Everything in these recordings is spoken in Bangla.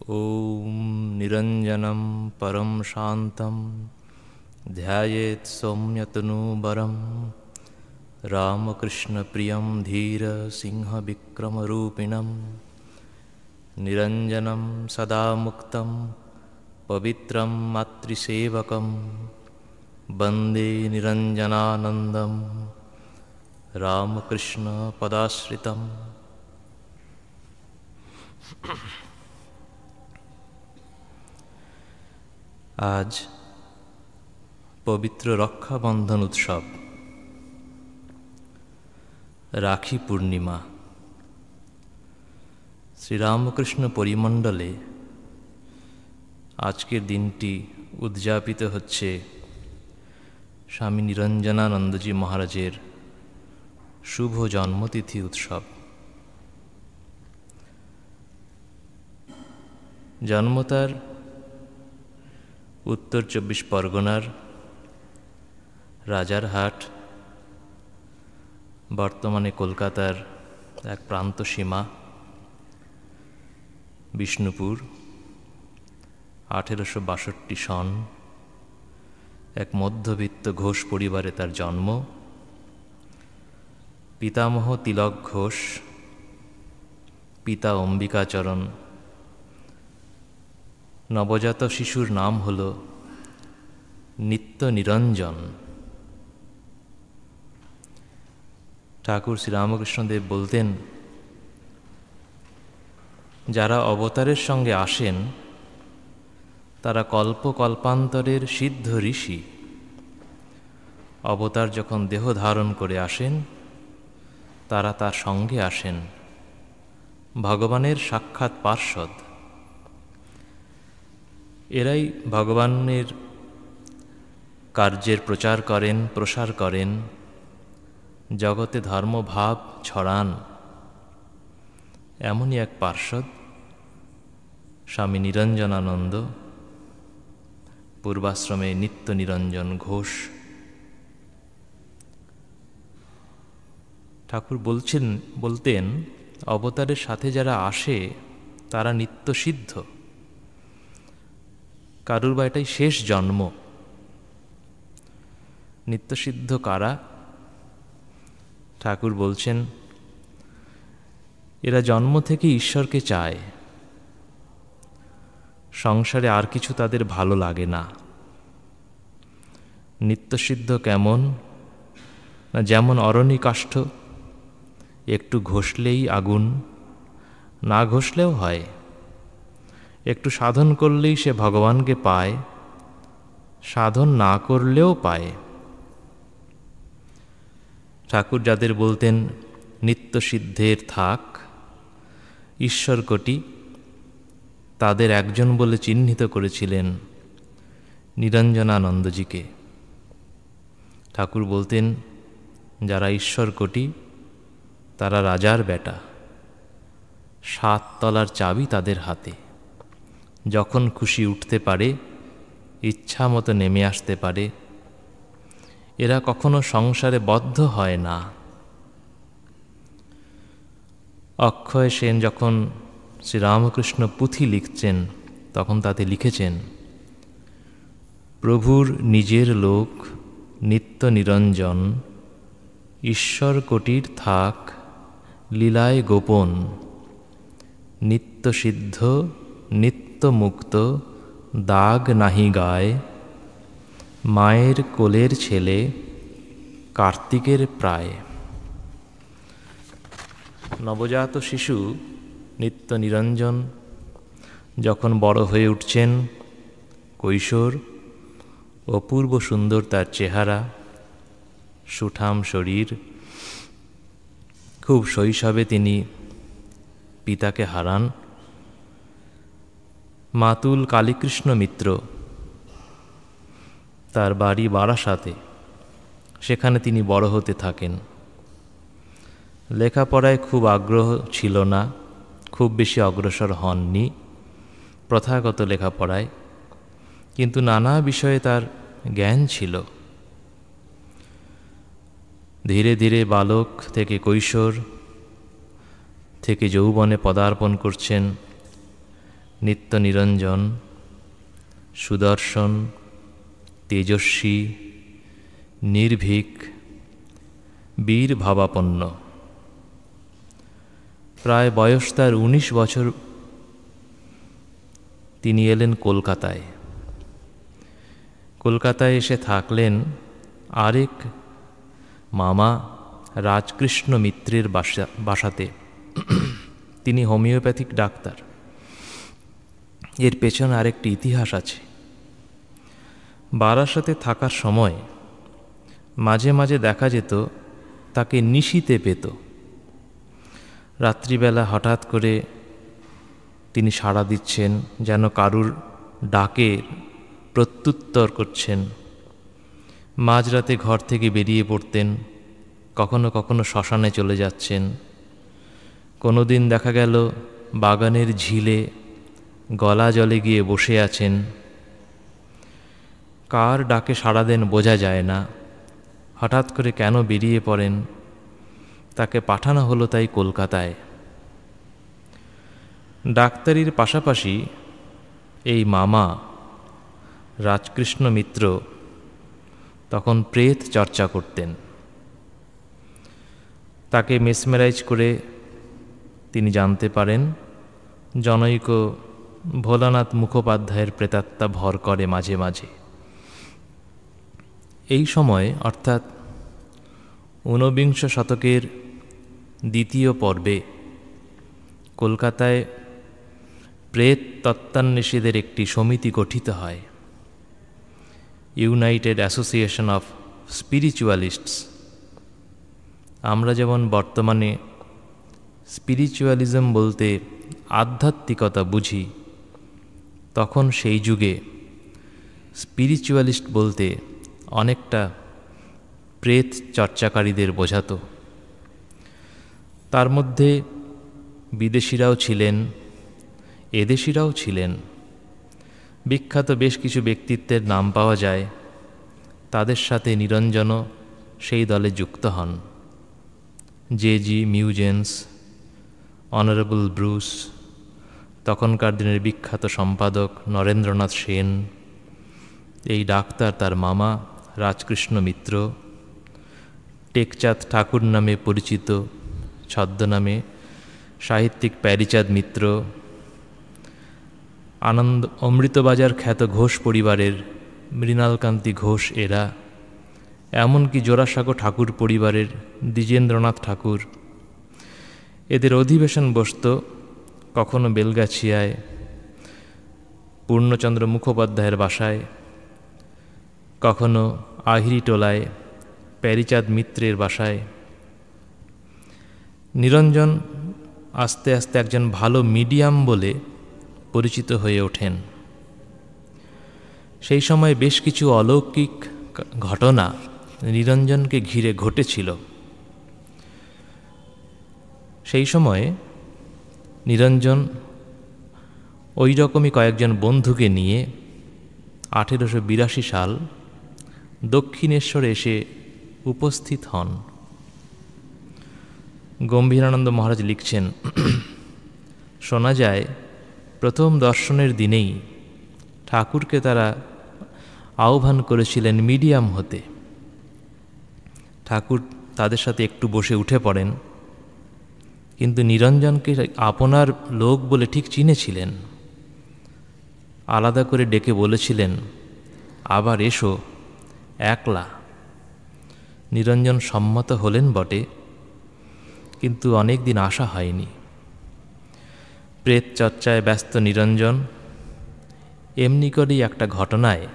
ॐ निरञ्जनं परं शान्तं ध्यायेत् सौम्यतनूबरं रामकृष्णप्रियं धीरसिंहविक्रमरूपिणं निरञ्जनं सदा मुक्तं पवित्रं मातृसेवकं वन्दे निरञ्जनानन्दं रामकृष्णपदाश्रितम्। आज पवित्र रक्षाबंधन उत्सव राखी पूर्णिमा। श्रीरामकृष्ण परिमंडले आजकेर दिनटी उद्यापित होच्छे स्वामी निरंजनानंदजी महाराजेर शुभ जन्मतिथि उत्सव। जन्म तार उत्तर 24 परगनार राजारहाट बर्तमाने कलकातार एक प्रांत सीमा विष्णुपुर 1862 सन एक मध्यवित्त घोष परिवारे तार जन्म। पितामह तिलक घोष, पिता अंबिकाचरण। नवजात शिशुर नाम हलो नित्य निरंजन। ठाकुर श्री रामकृष्णदेव बोलतेन जारा अवतारेर संगे आसेन तारा कल्प कल्पान्तरेर सिद्ध ऋषि। अवतार जखन देह धारण करे आसेन तारा तार संगे आसेन भगवानेर साक्षात् पार्षद। एराई भगवानेर कार्जेर प्रचार करें प्रसार करें जगते धर्मभाव छड़ान एमनई एक पार्षद स्वामी निरंजनानंद पूर्वाश्रमे नित्य निरंजन घोष। ठाकुर बोलतेन अवतारेर साथे जारा आसे तारा नित्य सिद्ध। कारुर बा एटाई शेष जन्म। नित्य सिद्ध कारा? ठाकुर बोलছেন एरा जन्म थेके ईश्वर के चाय। संसारे आर किछु तादेर भालो लागे ना। नित्य सिद्ध केमन ना जेमन अरण्य काष्ठ एकटू घषलेई आगुन, ना घषलेও হয়। एकटू साधन करलेई से भगवान के पाए, साधन ना करलेও पाए। ठाकुर जादेर बोलतेन नित्य सिद्धेर थाक ईश्वर कोटी तादेर एकजन बोले चिन्हित करेछिलेन निरंजनानंदजीके। ठाकुर बोलतेन जारा ईश्वर कोटी तारा राजार बेटा। 7 तलार चाबी तादेर हाथे। যখন খুশি উঠতে পারে, ইচ্ছা মতো নেমে আসতে পারে। এরা কখনো সংসারে বদ্ধ হয় না। অক্ষয় সেন যখন শ্রীরামকৃষ্ণ পুঁথি লিখছেন তখন তাতে লিখেছেন প্রভুর নিজের লোক নিত্য নিরঞ্জন ঈশ্বর কোটির থাক লীলায় গোপন নিত্য সিদ্ধ নিত্য मुक्त दाग नाहि गाय मायेर कोलेर छेले कार्तिकेर प्राय। नवजात शिशु नित्य निरंजन जखन बड़ हये उठছেন কৈশোর अपूर्व सुंदर तार चेहरा सुठाम शरीर। खूब शैशवे तिनी पिताके हारान। मातुल कालीकृष्ण मित्र तार बाड़ी बारासाते सेखाने तिनी बड़ होते थाकेन। लेखापड़ाय खूब आग्रह छिलो ना, खूब बेशी अग्रसर हननि प्रथागत लेखापड़ाय, किन्तु नाना विषये तार ज्ञान छिलो। धीरे धीरे बालक थेके কৈশোর থেকে যৌবনে পদার্পণ করছেন, নিত্য নিরঞ্জন, সুদর্শন, তেজস্বী, নির্ভীক, বীর ভাবাপন্ন। প্রায় বয়স তার 19 বছর। তিনি এলেন কলকাতায়। কলকাতায় এসে থাকলেন আরেক মামা রাজকৃষ্ণ মিত্রের বাসাতে। তিনি হোমিওপ্যাথিক ডাক্তার। এর পেছনে আরেকটি ইতিহাস আছে। বারাসাতে থাকার সময় মাঝে মাঝে দেখা যেত তাকে নিশীতে পেত। রাত্রিবেলা হঠাৎ করে তিনি সাড়া দিচ্ছেন, যেন কারুর ডাকের প্রত্যুত্তর করছেন। মাঝরাতে ঘর থেকে বেরিয়ে পড়তেন, কখনো কখনো শ্মশানে চলে যাচ্ছেন। কোনো দিন দেখা গেল বাগানের ঝিলে গলা জলে গিয়ে বসে আছেন। কার ডাকে সাড়া দেন বোঝা যায় না। হঠাৎ করে কেন বেরিয়ে পড়েন, তাকে পাঠানো হলো তাই কলকাতায়। ডাক্তারির পাশাপাশি এই মামা রাজকৃষ্ণ মিত্র তখন প্রেত চর্চা করতেন। তাকে মেসমেরাইজ করে তিনি জানতে পারেন জনৈক ভোলানাথ মুখোপাধ্যায়ের প্রেতাত্মা ভর করে মাঝে মাঝে। এই সময় অর্থাৎ 19 শতকের দ্বিতীয় পর্বে কলকাতায় প্রেত তত্ত্বান্বেষীদের একটি সমিতি গঠিত হয়, ইউনাইটেড অ্যাসোসিয়েশন অফ স্পিরিচুয়ালিস্টস। আমরা যেমন বর্তমানে স্পিরিচুয়ালিজম বলতে আধ্যাত্মিকতা বুঝি, তখন সেই যুগে স্পিরিচুয়ালিস্ট বলতে অনেকটা প্রেত চর্চাকারীদের বোঝাতো। তার মধ্যে বিদেশিরাও ছিলেন, এদেশিরাও ছিলেন। বিখ্যাত বেশ কিছু ব্যক্তিত্বের নাম পাওয়া যায়। তাদের সাথে নিরঞ্জনও সেই দলে যুক্ত হন। জে.জি. মিউজেন্স, অনারেবল ব্রুস, তখনকার দিনের বিখ্যাত সম্পাদক নরেন্দ্রনাথ সেন, এই ডাক্তার তার মামা রাজকৃষ্ণ মিত্র, টেকচাঁদ ঠাকুর নামে পরিচিত ছদ্মনামে সাহিত্যিক প্যারীচাঁদ মিত্র, অমৃতবাজার খ্যাত ঘোষ পরিবারের মৃণালকান্তি ঘোষ, এরা এমনকি জোড়াসাঁকো ঠাকুর পরিবারের দ্বিজেন্দ্রনাথ ঠাকুর। এদের অধিবেশন বসত কখনো বেলগাছিয়ায় পূর্ণচন্দ্র মুখোপাধ্যায়ের বাসায়, কখনো আহিরিটোলায় প্যারীচাঁদ মিত্রের বাসায়। নিরঞ্জন আস্তে আস্তে একজন ভালো মিডিয়াম বলে পরিচিত হয়ে ওঠেন। সেই সময় বেশ কিছু অলৌকিক ঘটনা নিরঞ্জনকে ঘিরে ঘটেছিল। সেই সময়ে নিরঞ্জন ওই রকমই কয়েকজন বন্ধুকে নিয়ে 1882 সাল দক্ষিণেশ্বরে এসে উপস্থিত হন। গম্ভীরানন্দ মহারাজ লিখছেন, শোনা যায় প্রথম দর্শনের দিনেই ঠাকুরকে তারা আহ্বান করেছিলেন মিডিয়াম হতে। ঠাকুর তাদের সাথে একটু বসে উঠে পড়েন, কিন্তু নিরঞ্জনকে আপনার লোক বলে ঠিক চিনেছিলেন। আলাদা করে ডেকে বলেছিলেন, আবার এসো একলা। নিরঞ্জন সম্মত হলেন বটে, কিন্তু অনেক দিন আসা হয়নি। প্রেত চর্চায় ব্যস্ত নিরঞ্জন এমনি করেই একটা ঘটনায়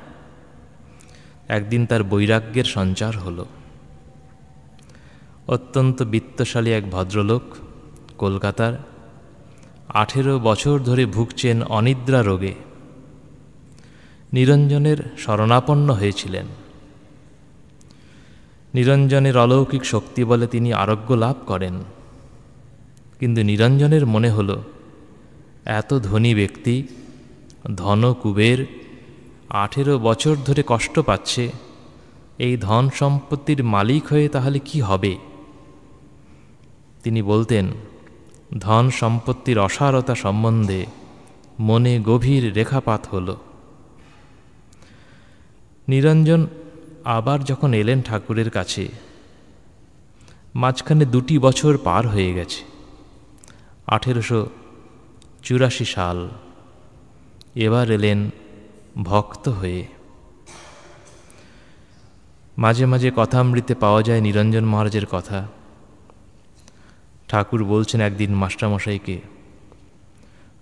একদিন তার বৈরাগ্যের সঞ্চার হলো। অত্যন্ত বিত্তশালী এক ভদ্রলোক, কলকাতার, 18 বছর ধরে ভুগছেন অনিদ্রা রোগে। নিরঞ্জনের শরণাপন্ন হয়েছিলেন। নিরঞ্জনের অলৌকিক শক্তি বলে তিনি আরোগ্য লাভ করেন। কিন্তু নিরঞ্জনের মনে হলো, এত ধনী ব্যক্তি, ধন কুবের, 18 বছর ধরে কষ্ট পাচ্ছে, এই ধন সম্পত্তির মালিক হয়ে তাহলে কি হবে? তিনি বলতেন, ধন সম্পত্তির অসারতা সম্বন্ধে মনে গভীর রেখাপাত হল। নিরঞ্জন আবার যখন এলেন ঠাকুরের কাছে, মাঝখানে 2 বছর পার হয়ে গেছে। 1884 সাল। এবার এলেন ভক্ত হয়ে। মাঝে মাঝে কথামৃতে পাওয়া যায় নিরঞ্জন মহারাজের কথা। ঠাকুর বলছেন একদিন মাস্টারমশাইকে,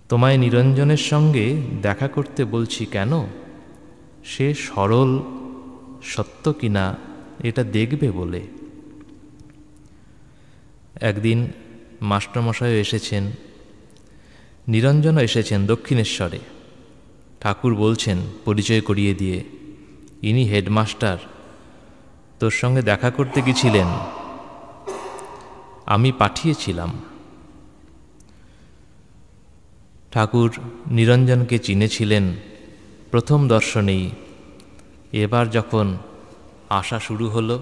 তোমায় নিরঞ্জনের সঙ্গে দেখা করতে বলছি কেন? সে সরল সত্য কিনা এটা দেখবে বলে। একদিন মাস্টারমশাইও এসেছেন, নিরঞ্জনও এসেছেন দক্ষিণেশ্বরে। ঠাকুর বলছেন পরিচয় করিয়ে দিয়ে, ইনি হেডমাস্টার, তোর সঙ্গে দেখা করতে গেছিলেন, আমি পাঠিয়েছিলাম। ঠাকুর নিরঞ্জনকে চিনেছিলেন প্রথম দর্শনেই। এবার যখন আসা শুরু হলো,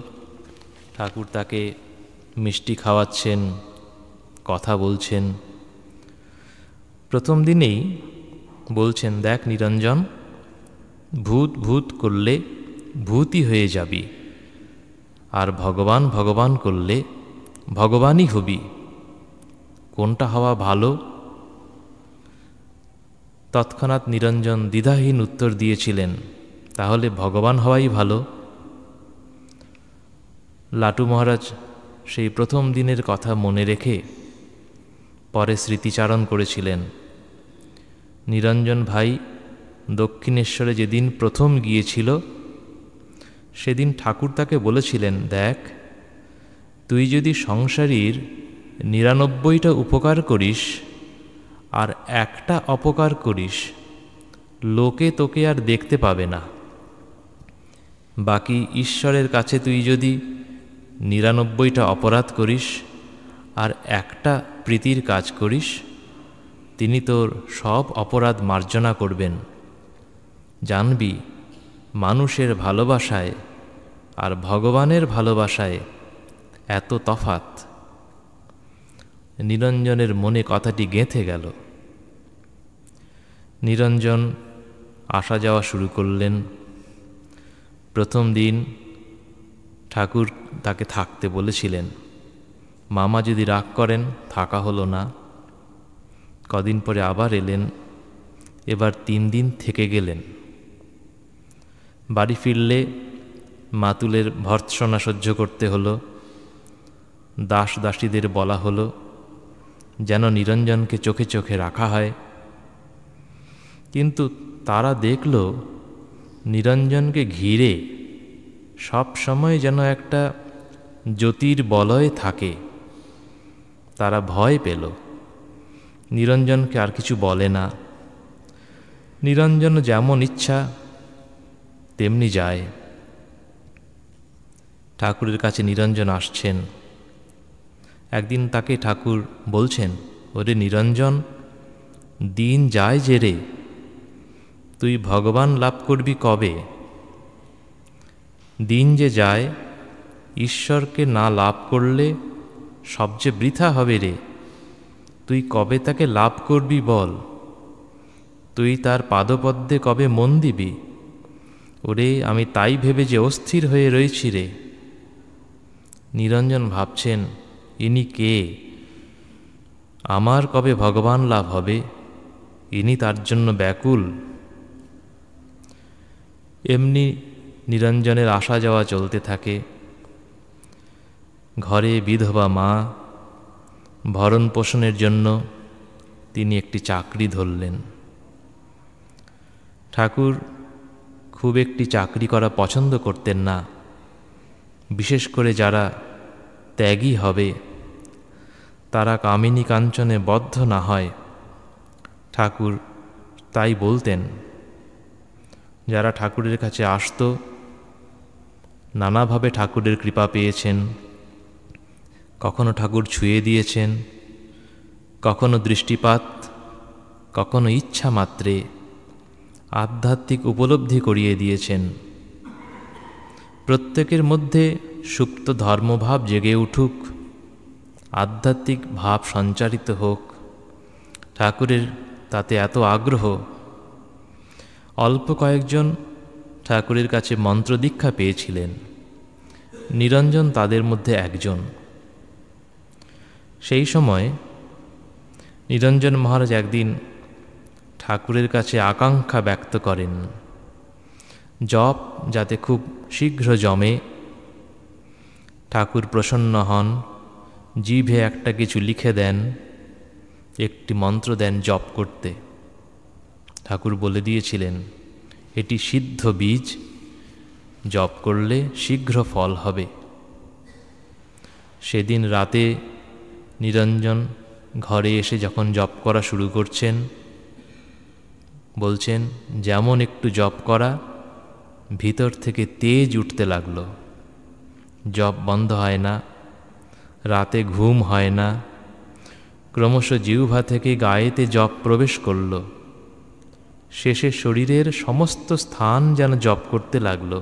ঠাকুর তাকে মিষ্টি খাওয়াচ্ছেন, কথা বলছেন। প্রথম দিনেই বলছেন, দেখ নিরঞ্জন, ভূত ভূত করলে ভূতই হয়ে যাবি, আর ভগবান ভগবান করলে ভগবানই হবি। কোনটা হওয়া ভালো? তৎক্ষণাৎ নিরঞ্জন দ্বিধাহীন উত্তর দিয়েছিলেন, তাহলে ভগবান হওয়াই ভালো। লাটু মহারাজ সেই প্রথম দিনের কথা মনে রেখে পরে স্মৃতিচারণ করেছিলেন। নিরঞ্জন ভাই দক্ষিণেশ্বরে যেদিন প্রথম গিয়েছিল, সেদিন ঠাকুর তাকে বলেছিলেন, দেখ, তুই যদি সংসারীর 99টা উপকার করিস আর একটা অপকার করিস, লোকে তোকে আর দেখতে পাবে না। বাকি ঈশ্বরের কাছে তুই যদি 99টা অপরাধ করিস আর একটা প্রীতির কাজ করিস, তিনি তোর সব অপরাধ মার্জনা করবেন। জানবি, মানুষের ভালোবাসায় আর ভগবানের ভালোবাসায় এত তফাৎ। নিরঞ্জনের মনে কথাটি গেঁথে গেল। নিরঞ্জন আসা যাওয়া শুরু করলেন। প্রথম দিন ঠাকুর তাকে থাকতে বলেছিলেন। মামা যদি রাগ করেন, থাকা হলো না। কদিন পরে আবার এলেন, এবার 3 দিন থেকে গেলেন। বাড়ি ফিরলে মাতুলের ভর্ৎসনা সহ্য করতে হলো। দাস দাসীদের বলা হলো যেন নিরঞ্জনকে চোখে চোখে রাখা হয়। কিন্তু তারা দেখল নিরঞ্জনকে ঘিরে সব সময় যেন একটা জ্যোতির্বলয় থাকে। তারা ভয় পেল। নিরঞ্জনকে আর কিছু বলে না। নিরঞ্জন যেমন ইচ্ছা তেমনি যায়। ঠাকুরের কাছে নিরঞ্জন আসছেন। একদিন তাকে ঠাকুর বলছেন, ওরে নিরঞ্জন, দিন যায় যে রে, তুই ভগবান লাভ করবি কবে? দিন যে যায়, ঈশ্বরকে না লাভ করলে সবচেয়ে বৃথা হবে রে। তুই কবে তাকে লাভ করবি বল? তুই তার পাদপদ্মে কবে মন দিবি? ওরে, আমি তাই ভেবে যে অস্থির হয়ে রয়েছি রে। নিরঞ্জন ভাবছেন, ইনি কে? আমার কবে ভগবান লাভ হবে? ইনি তার জন্য ব্যাকুল। এমনি নিরঞ্জনের আসা যাওয়া চলতে থাকে। ঘরে বিধবা মা, ভরণ পোষণের জন্য তিনি একটি চাকরি ধরলেন। ঠাকুর খুব একটি চাকরি করা পছন্দ করতেন না, বিশেষ করে যারা ত্যাগী হবে, তারা কামিনী কাঞ্চনে বদ্ধ না হয়। ঠাকুর তাই বলতেন। যারা ঠাকুরের কাছে আসত, নানাভাবে ঠাকুরের কৃপা পেয়েছেন। কখনো ঠাকুর ছুঁয়ে দিয়েছেন, কখনো দৃষ্টিপাত, কখনো ইচ্ছা মাত্রে আধ্যাত্মিক উপলব্ধি করিয়ে দিয়েছেন। প্রত্যেকের মধ্যে সুপ্ত ধর্মভাব জেগে উঠুক, আধ্যাত্মিক ভাব সঞ্চারিত হোক, ঠাকুরের তাতে এত আগ্রহ। অল্প কয়েকজন ঠাকুরের কাছে মন্ত্রদীক্ষা পেয়েছিলেন, নিরঞ্জন তাদের মধ্যে একজন। সেই সময় নিরঞ্জন মহারাজ একদিন ঠাকুরের কাছে আকাঙ্ক্ষা ব্যক্ত করেন, জপ যাতে খুব শীঘ্র জমে। ঠাকুর প্রসন্ন হন, জিভে একটা কিছু লিখে দেন, একটি মন্ত্র দেন জপ করতে। ঠাকুর বলে দিয়েছিলেন, এটি সিদ্ধ বীজ, জপ করলে শীঘ্র ফল হবে। সেদিন রাতে নিরঞ্জন ঘরে এসে যখন জপ করা শুরু করছেন, বলছেন যেমন একটু জপ করা, ভিতর থেকে তেজ উঠতে লাগলো। জপ বন্ধ হয় না, রাতে ঘুম হয় না, ক্রমশ জিহ্বা থেকে গায়েতে জপ প্রবেশ করল। শেষে শরীরের সমস্ত স্থান যেন জপ করতে লাগল।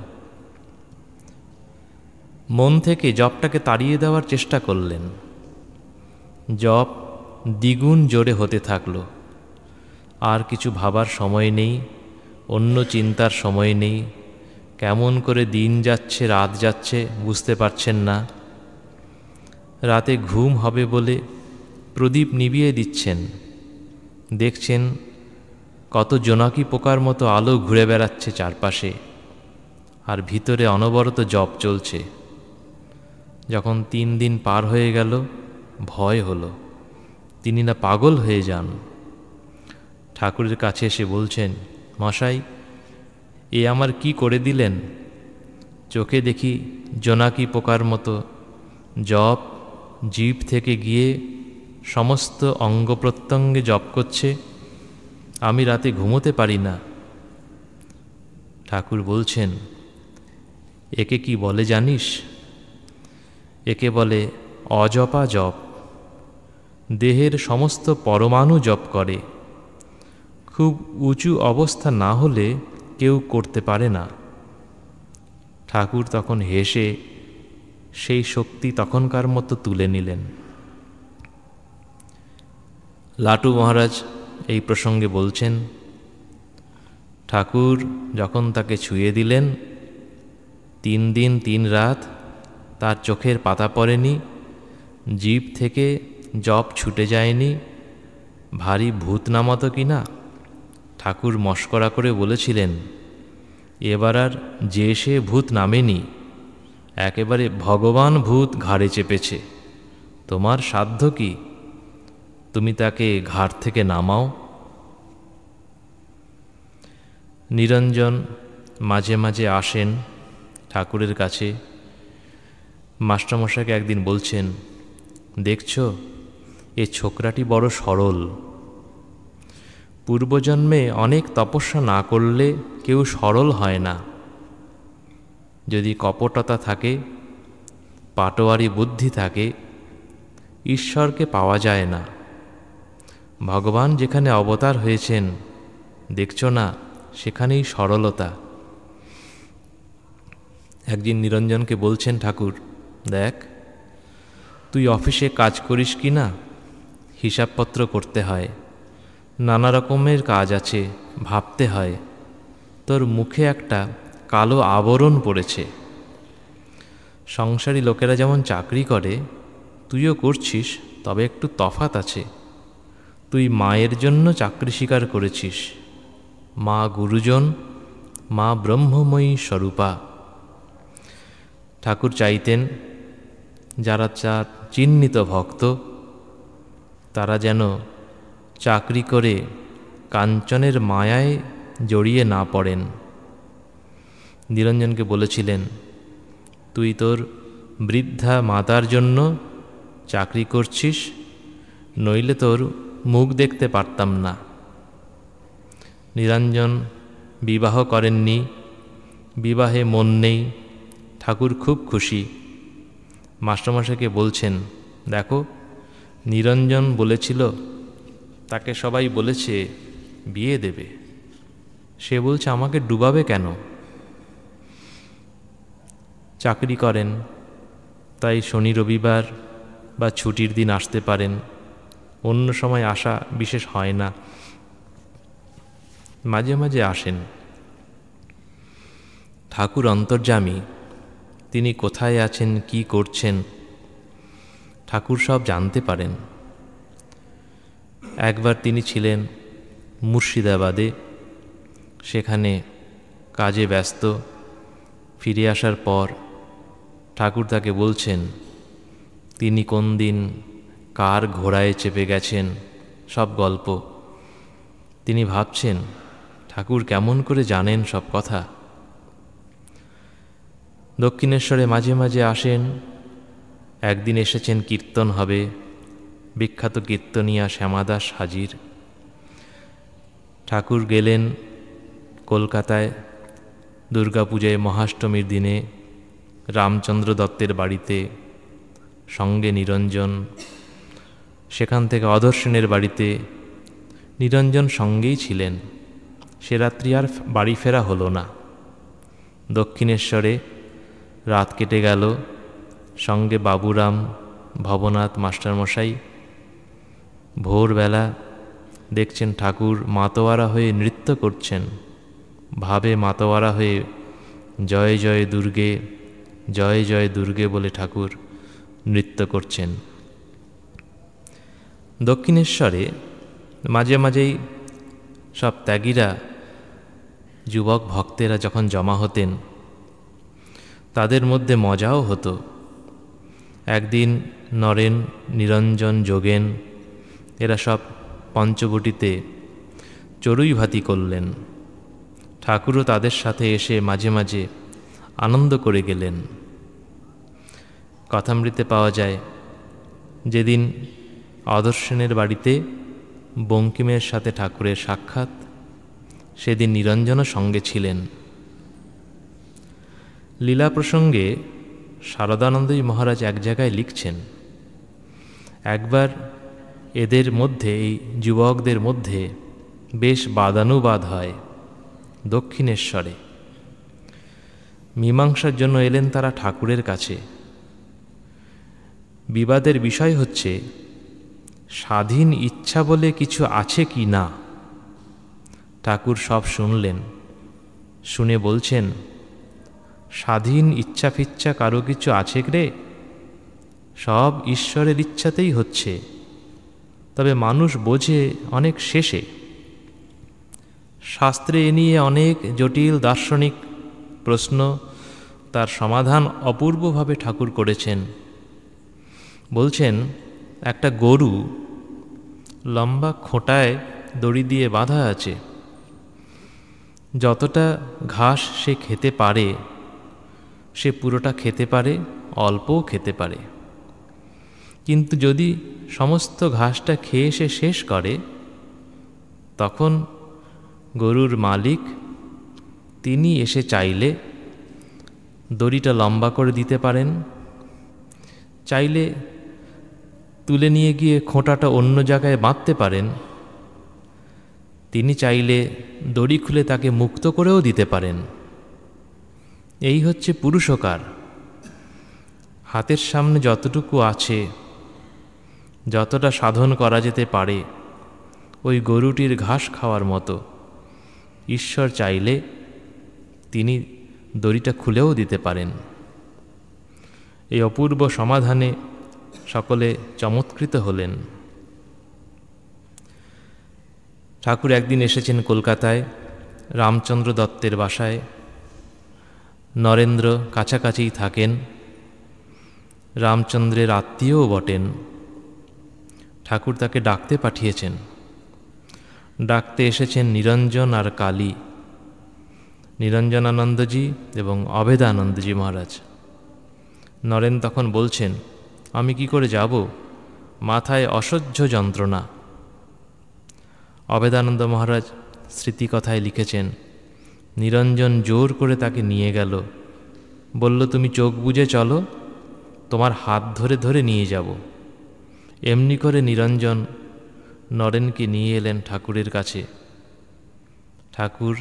মন থেকে জপটাকে তাড়িয়ে দেওয়ার চেষ্টা করলেন। জপ দ্বিগুণ জোরে হতে থাকল। আর কিছু ভাবার সময় নেই, অন্য চিন্তার সময় নেই। কেমন করে দিন যাচ্ছে রাত যাচ্ছে বুঝতে পারছেন না। রাতে ঘুম হবে বলে প্রদীপ নিভিয়ে দিচ্ছেন, দেখছেন কত জোনাকি পোকার মতো আলো ঘুরে বেড়াচ্ছে চারপাশে, আর ভিতরে অনবরত জপ চলছে। যখন 3 দিন পার হয়ে গেল, ভয় হলো তিনি না পাগল হয়ে যান। ঠাকুরের কাছে এসে বলছেন, মশাই, এ আমার কি করে দিলেন? চোখে দেখি জোনাকি পোকার মতো জপ জিভ থেকে গিয়ে সমস্ত অঙ্গ প্রত্যঙ্গে জপ করছে, আমি রাতে ঘুমোতে পারি না। ঠাকুর বলছেন, একে কি বলে জানিস? একে বলে অজপা জপ। দেহের সমস্ত পরমাণু জপ করে। খুব উঁচু অবস্থা না হলে কেউ করতে পারে না। ঠাকুর তখন হেসে সেই শক্তি তখনকার মতো তুলে নিলেন। লাটু মহারাজ এই প্রসঙ্গে বলছেন, ঠাকুর যখন তাকে ছুঁয়ে দিলেন, 3 দিন 3 রাত তার চোখের পাতা পড়েনি, জিভ থেকে জপ ছুটে যায়নি। ভারী ভূত নামাতো কিনা? ঠাকুর মস্করা করে বলেছিলেন, এবার আর যে সে ভূত নামেনি, একেবারে ভগবান ভূত ঘাড়ে চেপেছে। তোমার সাধ্য কি? তুমি তাকে ঘাট থেকে নামাও। নিরঞ্জন মাঝে মাঝে আসেন ঠাকুরের কাছে। মাস্টারমশাইকে একদিন বলছেন, দেখছো এ ছোকরাটি বড় সরল। পূর্বজন্মে অনেক তপস্যা না করলে কেউ সরল হয় না। যদি কপটতা থাকে, পাটোয়ারি বুদ্ধি থাকে, ঈশ্বরকে পাওয়া যায় না। ভগবান যেখানে অবতার হয়েছেন দেখছো না, সেখানেই সরলতা। একদিন নিরঞ্জনকে বলছেন ঠাকুর, দেখ তুই অফিসে কাজ করিস কি না, হিসাবপত্র করতে হয়, নানা রকমের কাজ আছে, ভাবতে হয়। তোর মুখে একটা কালো আবরণ পড়েছে। সংসারী লোকেরা যেমন চাকরি করে, তুইও করছিস, তবে একটু তফাৎ আছে। তুই মায়ের জন্য চাকরি স্বীকার করেছিস। মা গুরুজন, মা ব্রহ্মময়ী স্বরূপা। ঠাকুর চাইতেন যারা চিহ্নিত ভক্ত তারা যেন চাকরি করে কাঞ্চনের মায়ায় জড়িয়ে না পড়েন। নিরঞ্জনকে বলেছিলেন, তুই তোর বৃদ্ধা মাতার জন্য চাকরি করছিস, নইলে তোর মুখ দেখতে পারতাম না। নিরঞ্জন বিবাহ করেননি, বিবাহে মন নেই। ঠাকুর খুব খুশি। মাস্টারমশাইকে বলছেন, দেখো নিরঞ্জন বলেছিল তাকে সবাই বলেছে বিয়ে দেবে, সে বলছে আমাকে ডুবাবে কেন? চাকরি করেন, তাই শনি রবিবার বা ছুটির দিন আসতে পারেন, অন্য সময় আসা বিশেষ হয় না। মাঝে মাঝে আসেন। ঠাকুর অন্তর্যামী, তিনি কোথায় আছেন, কি করছেন, ঠাকুর সব জানতে পারেন। একবার তিনি ছিলেন মুর্শিদাবাদে, সেখানে কাজে ব্যস্ত। ফিরে আসার পর ঠাকুর তাকে বলছেন তিনি কোন দিন কার ঘোড়ায় চেপে গেছেন, সব গল্প। তিনি ভাবছেন ঠাকুর কেমন করে জানেন সব কথা। দক্ষিণেশ্বরে মাঝে মাঝে আসেন। একদিন এসেছেন কীর্তন হবে, বিখ্যাত কীর্তনিয়া শ্যামাদাস হাজির। ঠাকুর গেলেন কলকাতায় দুর্গাপূজায় মহাষ্টমীর দিনে রামচন্দ্র দত্তের বাড়িতে, সঙ্গে নিরঞ্জন। সেখান থেকে অধর সেনের বাড়িতে নিরঞ্জন সঙ্গেই ছিলেন। সে রাত্রি আর বাড়ি ফেরা হলো না। দক্ষিণেশ্বরে রাত কেটে গেল। সঙ্গে বাবুরাম, ভবনাথ মাস্টারমশাই। ভোরবেলা দেখছেন ঠাকুর মাতোয়ারা হয়ে নৃত্য করছেন। ভাবে মাতোয়ারা হয়ে জয় জয় দুর্গে, জয় জয় দুর্গে বলে ঠাকুর নৃত্য করছেন। দক্ষিণেশ্বরে মাঝে মাঝেই সব ত্যাগীরা, যুবক ভক্তেরা যখন জমা হতেন, তাদের মধ্যে মজাও হতো। একদিন নরেন, নিরঞ্জন, যোগেন এরা সব পঞ্চবটিতে চড়ুই ভাতি করলেন। ঠাকুরও তাদের সাথে এসে মাঝে মাঝে আনন্দ করে গেলেন। কথামৃতে পাওয়া যায় যেদিন অদর্শনের বাড়িতে বঙ্কিমের সাথে ঠাকুরের সাক্ষাৎ, সেদিন নিরঞ্জনও সঙ্গে ছিলেন। লীলা প্রসঙ্গে শারদানন্দজি মহারাজ এক জায়গায় লিখছেন, একবার এদের মধ্যে, এই যুবকদের মধ্যে বেশ বাদানুবাদ হয় দক্ষিণেশ্বরে। মীমাংসার জন্য এলেন তারা ঠাকুরের কাছে। বিবাদের বিষয় হচ্ছে স্বাধীন ইচ্ছা বলে কিছু আছে কি না। ঠাকুর সব শুনলেন, শুনে বলছেন, স্বাধীন ইচ্ছা ফিচ্ছা কারো কিছু আছে রে? সব ঈশ্বরের ইচ্ছাতেই হচ্ছে, তবে মানুষ বোঝে অনেক শেষে। শাস্ত্রে এ নিয়ে অনেক জটিল দার্শনিক প্রশ্ন, তার সমাধান অপূর্বভাবে ঠাকুর করেছেন। বলছেন, একটা গরু লম্বা খোঁটায় দড়ি দিয়ে বাঁধা আছে। যতটা ঘাস সে খেতে পারে সে পুরোটা খেতে পারে, অল্পও খেতে পারে। কিন্তু যদি সমস্ত ঘাসটা খেয়ে সে শেষ করে, তখন গরুর মালিক তিনি এসে চাইলে দড়িটা লম্বা করে দিতে পারেন, চাইলে তুলে নিয়ে গিয়ে খোঁটাটা অন্য জায়গায় বাঁধতে পারেন, তিনি চাইলে দড়ি খুলে তাকে মুক্ত করেও দিতে পারেন। এই হচ্ছে পুরুষকার। হাতের সামনে যতটুকু আছে, যতটা সাধন করা যেতে পারে, ওই গরুটির ঘাস খাওয়ার মতো ঈশ্বর চাইলে তিনি দড়িটা খুলেও দিতে পারেন। এই অপূর্ব সমাধানে সকলে চমৎকৃত হলেন। ঠাকুর একদিন এসেছেন কলকাতায় রামচন্দ্র দত্তের বাসায়। নরেন্দ্র কাছাকাছিই থাকেন, রামচন্দ্রের আত্মীয়ও বটেন। ঠাকুর তাকে ডাকতে পাঠিয়েছেন। ডাকতে এসেছেন নিরঞ্জন আর কালী, নিরঞ্জনানন্দজি এবং অভেদানন্দজি মহারাজ। নরেন তখন বলছেন, আমি কি করে যাব, মাথায় অসহ্য যন্ত্রণা। অভেদানন্দ মহারাজ স্মৃতিকথায় লিখেছেন, নিরঞ্জন জোর করে তাকে নিয়ে গেল, বলল তুমি চোখ বুজে চলো, তোমার হাত ধরে ধরে নিয়ে যাব। এমনি করে নিরঞ্জন নরেনকে নিয়ে এলেন ঠাকুরের কাছে। ঠাকুর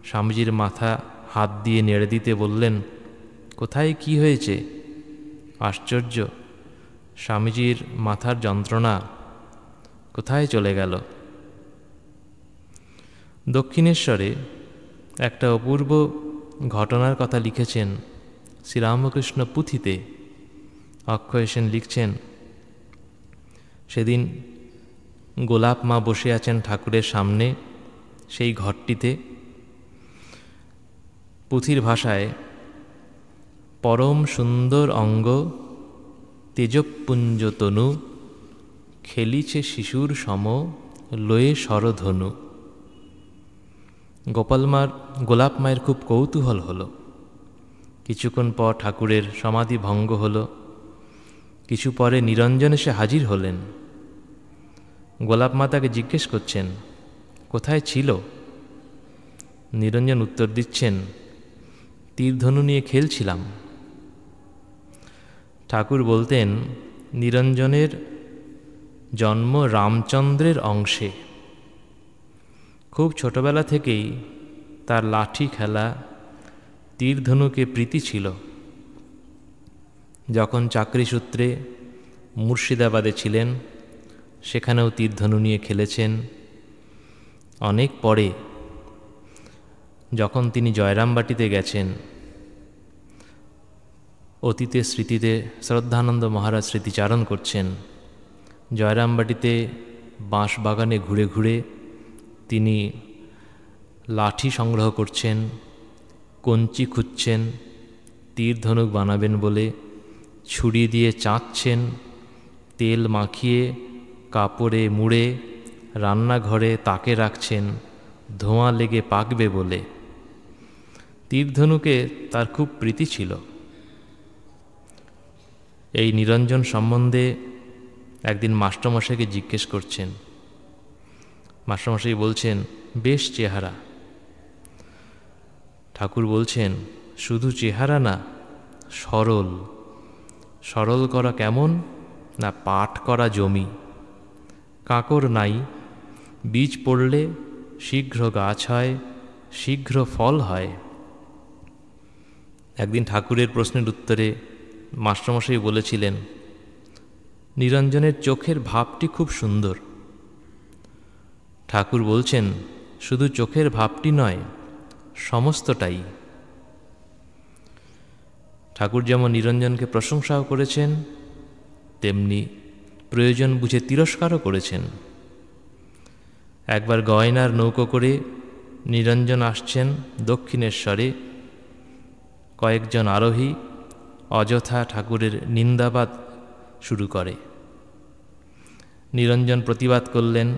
স্বামীজির মাথা হাত দিয়ে নেড়ে দিতে বললেন, কোথায় কি হয়েছে? আশ্চর্য, স্বামীজির মাথার যন্ত্রণা কোথায় চলে গেল? দক্ষিণেশ্বরে একটা অপূর্ব ঘটনার কথা লিখেছেন শ্রীরামকৃষ্ণ পুঁথিতে। অক্ষয় সেন লিখছেন, সেদিন গোলাপ মা বসে আছেন ঠাকুরের সামনে সেই ঘরটিতে। পুঁথির ভাষায়, পরম সুন্দর অঙ্গ তেজপুঞ্জ তনু, খেলিছে শিশুর সম লয়ে স্বরধনু। গোলাপ মায়ের খুব কৌতূহল হল। কিছুক্ষণ পর ঠাকুরের সমাধি ভঙ্গ হল। কিছু পরে নিরঞ্জন এসে হাজির হলেন। গোলাপ মা তাকে জিজ্ঞেস করছেন, কোথায় ছিল? নিরঞ্জন উত্তর দিচ্ছেন, তীরধনু নিয়ে খেলছিলাম। ঠাকুর বলতেন, নিরঞ্জনের জন্ম রামচন্দ্রের অংশে। খুব ছোটবেলা থেকেই তার লাঠি খেলা, তীরধনুকে প্রীতি ছিল। যখন চাকরি সূত্রে মুর্শিদাবাদে ছিলেন, সেখানেও তীরধনু নিয়ে খেলেছেন। অনেক পরে যখন তিনি জয়রামবাটিতে গেছেন, অতীতের স্মৃতিতে শ্রদ্ধানন্দ মহারাজ স্মৃতিচারণ করছেন। জয়রামবাটিতে বাঁশবাগানে ঘুরে ঘুরে তিনি লাঠি সংগ্রহ করছেন, কঞ্চি খুঁজছেন, তীর ধনুক বানাবেন বলে ছুরি দিয়ে চাঁচছেন, তেল মাখিয়ে কাপড়ে মুড়ে রান্নাঘরে তাকে রাখছেন, ধোঁয়া লেগে পাকবে বলে। তীরধনুকে তার খুব প্রীতি ছিল। এই নিরঞ্জন সম্বন্ধে একদিন মাস্টারমশাইকে জিজ্ঞেস করছেন। মাস্টারমশাই বলছেন, বেশ চেহারা। ঠাকুর বলছেন, শুধু চেহারা না, সরল। সরল করা কেমন না, পাট করা জমি, কাঁকর নাই, বীজ পড়লে শীঘ্র গাছ হয়, শীঘ্র ফল হয়। একদিন ঠাকুরের প্রশ্নের উত্তরে মাস্টারমশাই বলেছিলেন, নিরঞ্জনের চোখের ভাবটি খুব সুন্দর। ঠাকুর বলছেন, শুধু চোখের ভাবটি নয়, সমস্তটাই। ঠাকুর যেমন নিরঞ্জনকে প্রশংসাও করেছেন, তেমনি প্রয়োজন বুঝে তিরস্কারও করেছেন। একবার গয়নার নৌকো করে নিরঞ্জন আসছেন দক্ষিণেশ্বরে। কয়েকজন আরোহী অযথা ঠাকুরের নিন্দাবাদ শুরু করে। নিরঞ্জন প্রতিবাদ করলেন,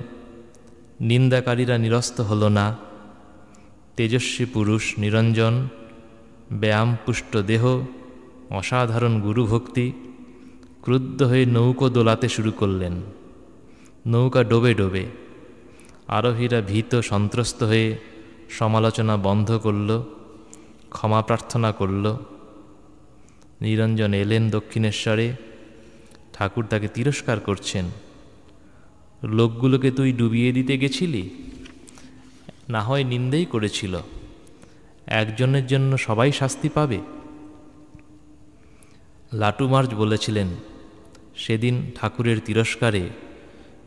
নিন্দাকারীরা নিরস্ত হল না। তেজস্বী পুরুষ নিরঞ্জন, ব্যায়ামপুষ্ট দেহ, অসাধারণ গুরুভক্তি। ক্রুদ্ধ হয়ে নৌকো দোলাতে শুরু করলেন। নৌকা ডোবে ডোবে। আরোহীরা ভীত সন্ত্রস্ত হয়ে সমালোচনা বন্ধ করল, ক্ষমা প্রার্থনা করল। নিরঞ্জন এলেন দক্ষিণেশ্বরে। ঠাকুর তাকে তিরস্কার করছেন, লোকগুলোকে তুই ডুবিয়ে দিতে গেছিলি? না হয় নিন্দেই করেছিল, একজনের জন্য সবাই শাস্তি পাবে। লাটুমার্জ বলেছিলেন, সেদিন ঠাকুরের তিরস্কারে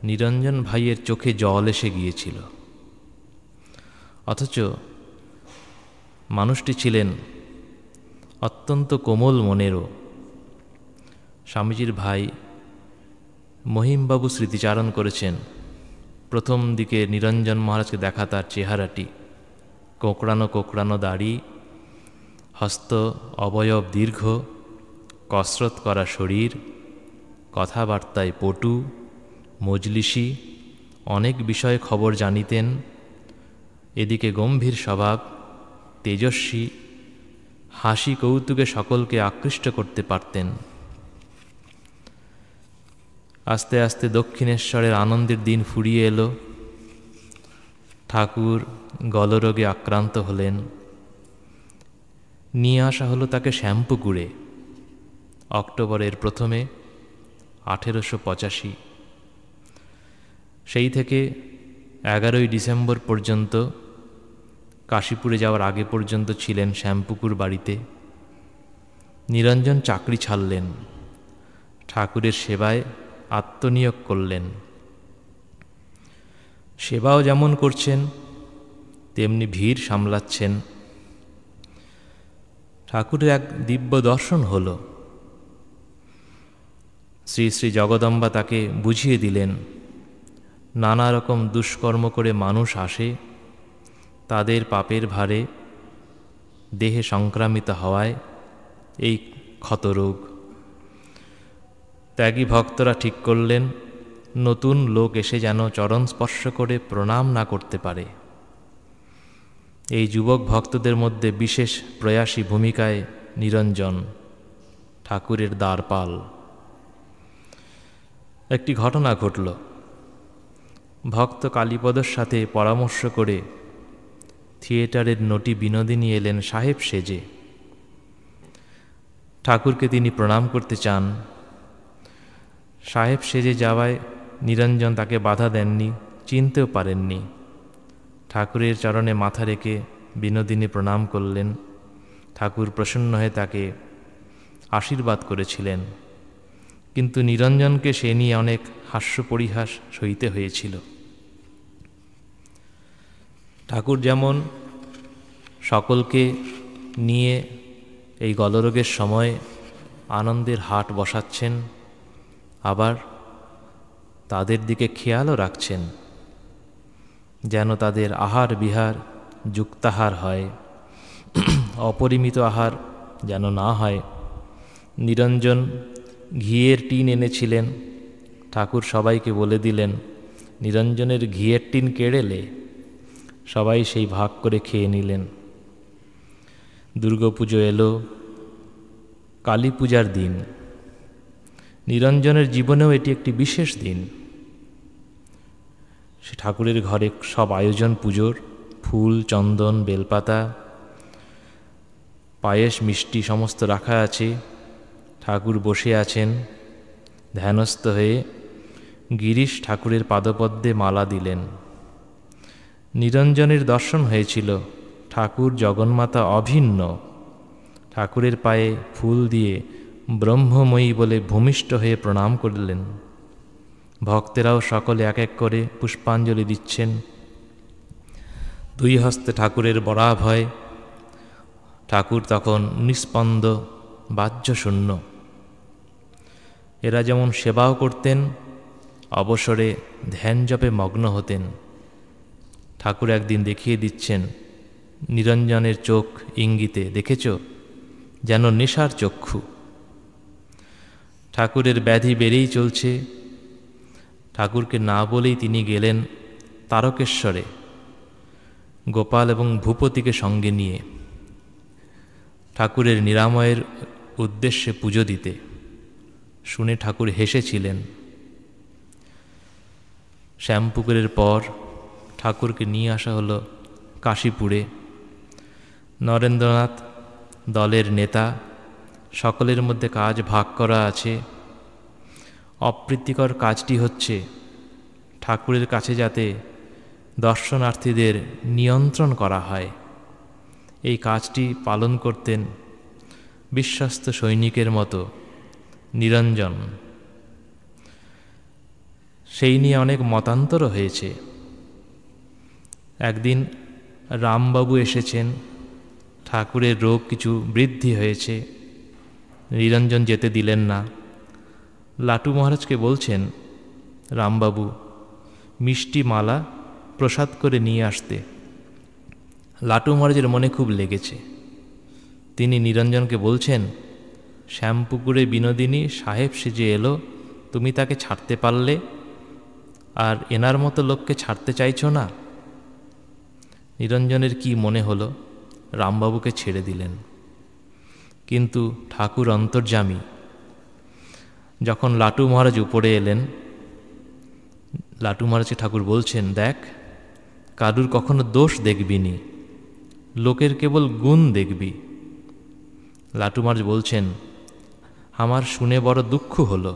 নিরঞ্জন ভাইয়ের চোখে জল এসে গিয়েছিল। অথচ মানুষটি ছিলেন অত্যন্ত কোমল মনেরও। স্বামীজির ভাই মহিমবাবু স্মৃতিচারণ করেছেন, প্রথম দিকে নিরঞ্জন মহারাজকে দেখা তার চেহারাটি, কোঁকড়ানো কোঁকড়ানো দাড়ি, হস্ত অবয়ব দীর্ঘ, কসরত করা শরীর, কথাবার্তায় পটু, মজলিসি, অনেক বিষয়ে খবর জানিতেন। এদিকে গম্ভীর স্বভাব, তেজস্বী, হাসি কৌতুকে সকলকে আকৃষ্ট করতে পারতেন। আস্তে আস্তে দক্ষিণেশ্বরের আনন্দের দিন ফুরিয়ে এলো। ঠাকুর গলরোগে আক্রান্ত হলেন। নিয়ে আসা হলো তাকে শ্যামপুকুরে। অক্টোবরের প্রথমে 1885। সেই থেকে 11ই ডিসেম্বর পর্যন্ত, কাশীপুরে যাওয়ার আগে পর্যন্ত ছিলেন শ্যামপুকুর বাড়িতে। নিরঞ্জন চাকরি ছাড়লেন, ঠাকুরের সেবায় আত্মনিয়োগ করলেন। সেবাও যেমন করছেন, তেমনি ভিড় সামলাচ্ছেন। ঠাকুরের এক দিব্য দর্শন হল। শ্রী শ্রী জগদম্বা তাকে বুঝিয়ে দিলেন, নানা রকম দুষ্কর্ম করে মানুষ আসে, তাদের পাপের ভারে দেহে সংক্রামিত হওয়ায় এই ক্ষতরোগ। ত্যাগী ভক্তরা ঠিক করলেন, নতুন লোক এসে যেন চরণ স্পর্শ করে প্রণাম না করতে পারে। এই যুবক ভক্তদের মধ্যে বিশেষ প্রয়াসী ভূমিকায় নিরঞ্জন, ঠাকুরের দ্বারপাল। একটি ঘটনা ঘটল। ভক্ত কালীপদর সাথে পরামর্শ করে থিয়েটারের নটি বিনোদিনী এলেন সাহেব সেজে। ঠাকুরকে তিনি প্রণাম করতে চান। সাহেব সেজে যাওয়ায় নিরঞ্জন তাকে বাধা দেননি, চিনতেও পারেননি। ঠাকুরের চরণে মাথা রেখে বিনোদিনী প্রণাম করলেন। ঠাকুর প্রসন্ন হয়ে তাকে আশীর্বাদ করেছিলেন, কিন্তু নিরঞ্জনকে সে নিয়ে অনেক হাস্য পরিহাস সইতে হয়েছিল। ঠাকুর যেমন সকলকে নিয়ে এই গলরোগের সময় আনন্দের হাট বসাচ্ছেন, আবার তাদের দিকে খেয়ালও রাখছেন যেন তাদের আহার বিহার যুক্তাহার হয়, অপরিমিত আহার যেন না হয়। নিরঞ্জন ঘিয়ের টিন এনেছিলেন। ঠাকুর সবাইকে বলে দিলেন, নিরঞ্জনের ঘিয়ের টিন কেড়েলে। সবাই সেই ভাগ করে খেয়ে নিলেন। দুর্গাপুজো এলো, কালী পূজার দিন। নিরঞ্জনের জীবনেও এটি একটি বিশেষ দিন। সে ঠাকুরের ঘরে সব আয়োজন পুজোর, ফুল, চন্দন, বেলপাতা, পায়েস, মিষ্টি সমস্ত রাখা আছে। ঠাকুর বসে আছেন ধ্যানস্থ হয়ে। গিরিশ ঠাকুরের পাদপদ্মে মালা দিলেন। নিরঞ্জনের দর্শন হয়েছিল। ঠাকুর জগন্মাতা অভিন্ন। ঠাকুরের পায়ে ফুল দিয়ে ব্রহ্মময়ী বলে ভূমিষ্ঠ হয়ে প্রণাম করলেন। ভক্তেরাও সকলে এক এক করে পুষ্পাঞ্জলি দিচ্ছেন। দুই হস্তে ঠাকুরের বরাভয়। ঠাকুর তখন নিস্পন্দ, বাহ্যশূন্য। এরা যেমন সেবাও করতেন, অবসরে ধ্যান জপে মগ্ন হতেন। ঠাকুর একদিন দেখিয়ে দিচ্ছেন, নিরঞ্জনের চোখ ইঙ্গিতে, দেখেছ, যেন নেশার চক্ষু। ঠাকুরের ব্যাধি বেড়েই চলছে। ঠাকুরকে না বলেই তিনি গেলেন তারকেশ্বরে, গোপাল এবং ভূপতিকে সঙ্গে নিয়ে ঠাকুরের নিরাময়ের উদ্দেশ্যে পুজো দিতে। শুনে ঠাকুর হেসেছিলেন। শ্যামপুকুরের পর ঠাকুরকে নিয়ে আসা হলো কাশীপুরে। নরেন্দ্রনাথ দলের নেতা, সকলের মধ্যে কাজ ভাগ করা আছে। অপ্রীতিকর কাজটি হচ্ছে ঠাকুরের কাছে যাতে দর্শনার্থীদের নিয়ন্ত্রণ করা হয়। এই কাজটি পালন করতেন বিশ্বস্ত সৈনিকের মতো নিরঞ্জন। সেই নিয়ে অনেক মতান্তর হয়েছে। একদিন রামবাবু এসেছেন। ঠাকুরের রোগ কিছু বৃদ্ধি হয়েছে। নিরঞ্জন যেতে দিলেন না। লাটু মহারাজকে বলছেন, রামবাবু মিষ্টি মালা প্রসাদ করে নিয়ে আসতে। লাটু মহারাজের মনে খুব লেগেছে। তিনি নিরঞ্জনকে বলছেন, শ্যামপুকুরে বিনোদিনী সাহেব সেজে এলো, তুমি তাকে ছাড়তে পারলে, আর এনার মতো লোককে ছাড়তে চাইছো না। নিরঞ্জনের কি মনে হলো, রামবাবুকে ছেড়ে দিলেন। কিন্তু ঠাকুর অন্তর্যামী। যখন লাটু মহারাজ উপরে এলেন, লাটু মহারাজকে ঠাকুর বলছেন, দেখ, কারুর কখনো দোষ দেখবি নি, লোকের কেবল গুণ দেখবি। লাটু মহারাজ বলছেন, আমার শুনে বড় দুঃখ হলো।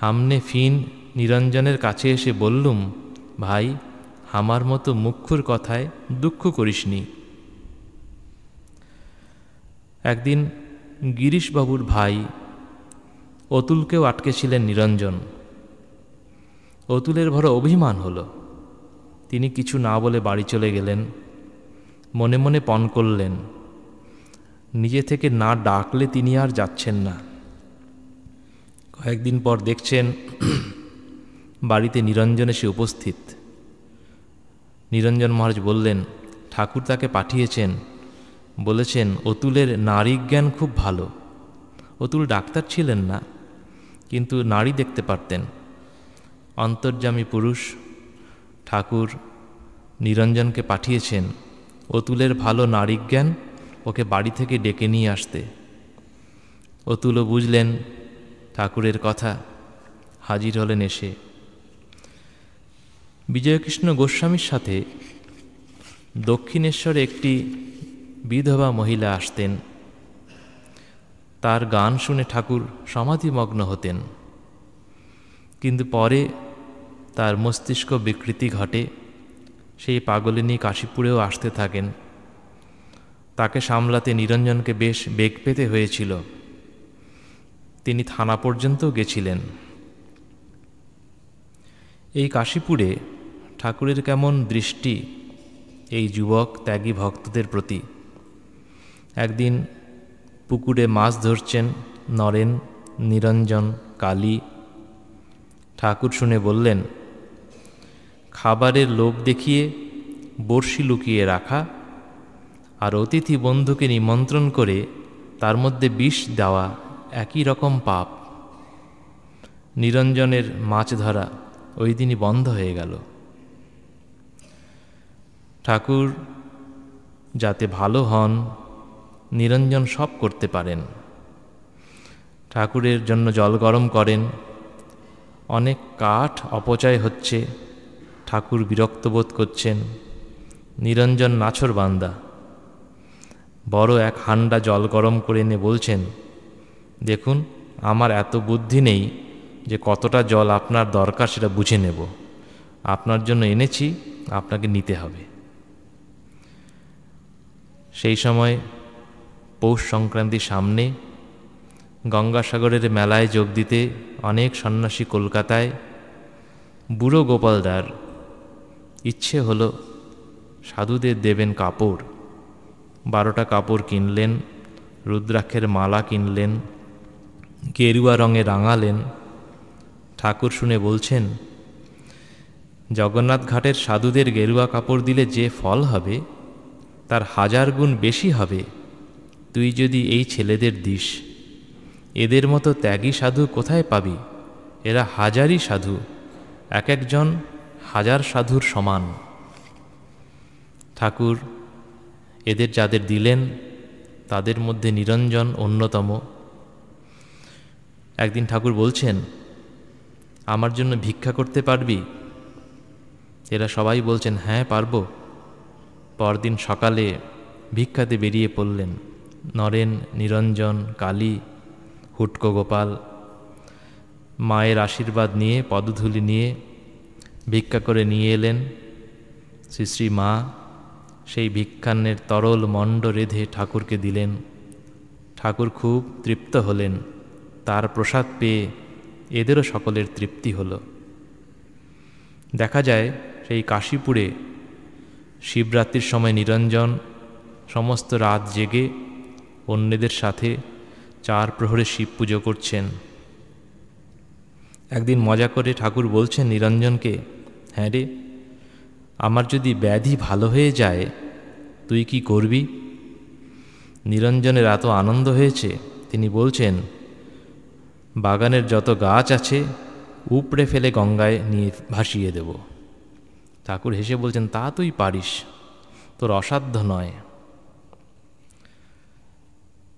হামনে ফিন নিরঞ্জনের কাছে এসে বললুম, ভাই, আমার মতো মুখ্যুর কথায় দুঃখ করিসনি। একদিন গিরিশবাবুর ভাই অতুলকেও আটকেছিলেন নিরঞ্জন। অতুলের বড় অভিমান হলো। তিনি কিছু না বলে বাড়ি চলে গেলেন। মনে মনে পণ করলেন, নিজে থেকে না ডাকলে তিনি আর যাচ্ছেন না। কয়েকদিন পর দেখছেন বাড়িতে নিরঞ্জন এসে উপস্থিত। নিরঞ্জন মহারাজ বললেন, ঠাকুর তাকে পাঠিয়েছেন, বলেছেন অতুলের নারী জ্ঞান খুব ভালো। অতুল ডাক্তার ছিলেন না, কিন্তু নারী দেখতে পারতেন। অন্তর্যামী পুরুষ ঠাকুর নিরঞ্জনকে পাঠিয়েছেন অতুলের ভালো নারী জ্ঞান ওকে বাড়ি থেকে ডেকে নিয়ে আসতে। অতুলও বুঝলেন ঠাকুরের কথা, হাজির হলেন এসে। বিজয়কৃষ্ণ গোস্বামীর সাথে দক্ষিণেশ্বরে একটি বিধবা মহিলা আসতেন। তার গান শুনে ঠাকুর সমাধিমগ্ন হতেন, কিন্তু পরে তার মস্তিষ্ক বিকৃতি ঘটে। সেই পাগলিনী কাশীপুরেও আসতে থাকেন। তাকে সামলাতে নিরঞ্জনকে বেশ বেগ পেতে হয়েছিল। তিনি থানা পর্যন্ত গেছিলেন। এই কাশীপুরে ঠাকুরের কেমন দৃষ্টি এই যুবক ত্যাগী ভক্তদের প্রতি। একদিন পুকুরে মাছ ধরছেন নরেন, নিরঞ্জন, কালী। ঠাকুর শুনে বললেন, খাবারের লোভ দেখিয়ে বড়শি লুকিয়ে রাখা আর অতিথি বন্ধুকে নিমন্ত্রণ করে তার মধ্যে বিষ দেওয়া একই রকম পাপ। নিরঞ্জনের মাছ ধরা ওই দিনই বন্ধ হয়ে গেল। ঠাকুর যাতে ভালো হন, নিরঞ্জন সব করতে পারেন। ঠাকুরের জন্য জল গরম করেন। অনেক কাঠ অপচয় হচ্ছে, ঠাকুর বিরক্ত বোধ করছেন। নিরঞ্জন নাছোড়বান্দা বড় এক হান্ডা জল গরম করে এনে বলছেন, দেখুন আমার এত বুদ্ধি নেই যে কতটা জল আপনার দরকার সেটা বুঝে নেব। আপনার জন্য এনেছি, আপনাকে নিতে হবে। সেই সময় পৌষ সংক্রান্তির সামনে গঙ্গাসাগরের মেলায় যোগ দিতে অনেক সন্ন্যাসী কলকাতায়। বুড়ো গোপালদার ইচ্ছে হলো সাধুদের দেবেন কাপড়। 12টা কাপড় কিনলেন, রুদ্রাক্ষের মালা কিনলেন, গেরুয়া রঙে রাঙালেন। ঠাকুর শুনে বলছেন, জগন্নাথ ঘাটের সাধুদের গেরুয়া কাপড় দিলে যে ফল হবে তার 1000 গুণ বেশি হবে তুই যদি এই ছেলেদের দিস। এদের মতো ত্যাগী সাধু কোথায় পাবি? এরা হাজারই সাধু, এক একজন 1000 সাধুর সমান। ঠাকুর এদের যাদের দিলেন তাদের মধ্যে নিরঞ্জন অন্যতম। একদিন ঠাকুর বলছেন, আমার জন্য ভিক্ষা করতে পারবি? এরা সবাই বলছেন, হ্যাঁ পারব। পরদিন সকালে ভিক্ষাতে বেরিয়ে পড়লেন নরেন, নিরঞ্জন, কালী, হুটকো গোপাল। মায়ের আশীর্বাদ নিয়ে, পদধূলি নিয়ে ভিক্ষা করে নিয়ে এলেন। শ্রী শ্রী মা সেই ভিক্ষান্নের তরল মণ্ড রেধে ঠাকুরকে দিলেন। ঠাকুর খুব তৃপ্ত হলেন। তার প্রসাদ পেয়ে এদেরও সকলের তৃপ্তি হল। দেখা যায় সেই কাশীপুরে শিবরাত্রির সময় নিরঞ্জন সমস্ত রাত জেগে অন্যদের সাথে 4 প্রহরে শিব পুজো করছেন। একদিন মজা করে ঠাকুর বলছেন নিরঞ্জনকে, হ্যাঁ রে, আমার যদি ব্যাধি ভালো হয়ে যায় তুই কি করবি? নিরঞ্জনের এত আনন্দ হয়েছে, তিনি বলছেন, বাগানের যত গাছ আছে উপড়ে ফেলে গঙ্গায় নিয়ে ভাসিয়ে দেব। ঠাকুর হেসে বলছেন, তা তুই পারিস, তোর অসাধ্য নয়।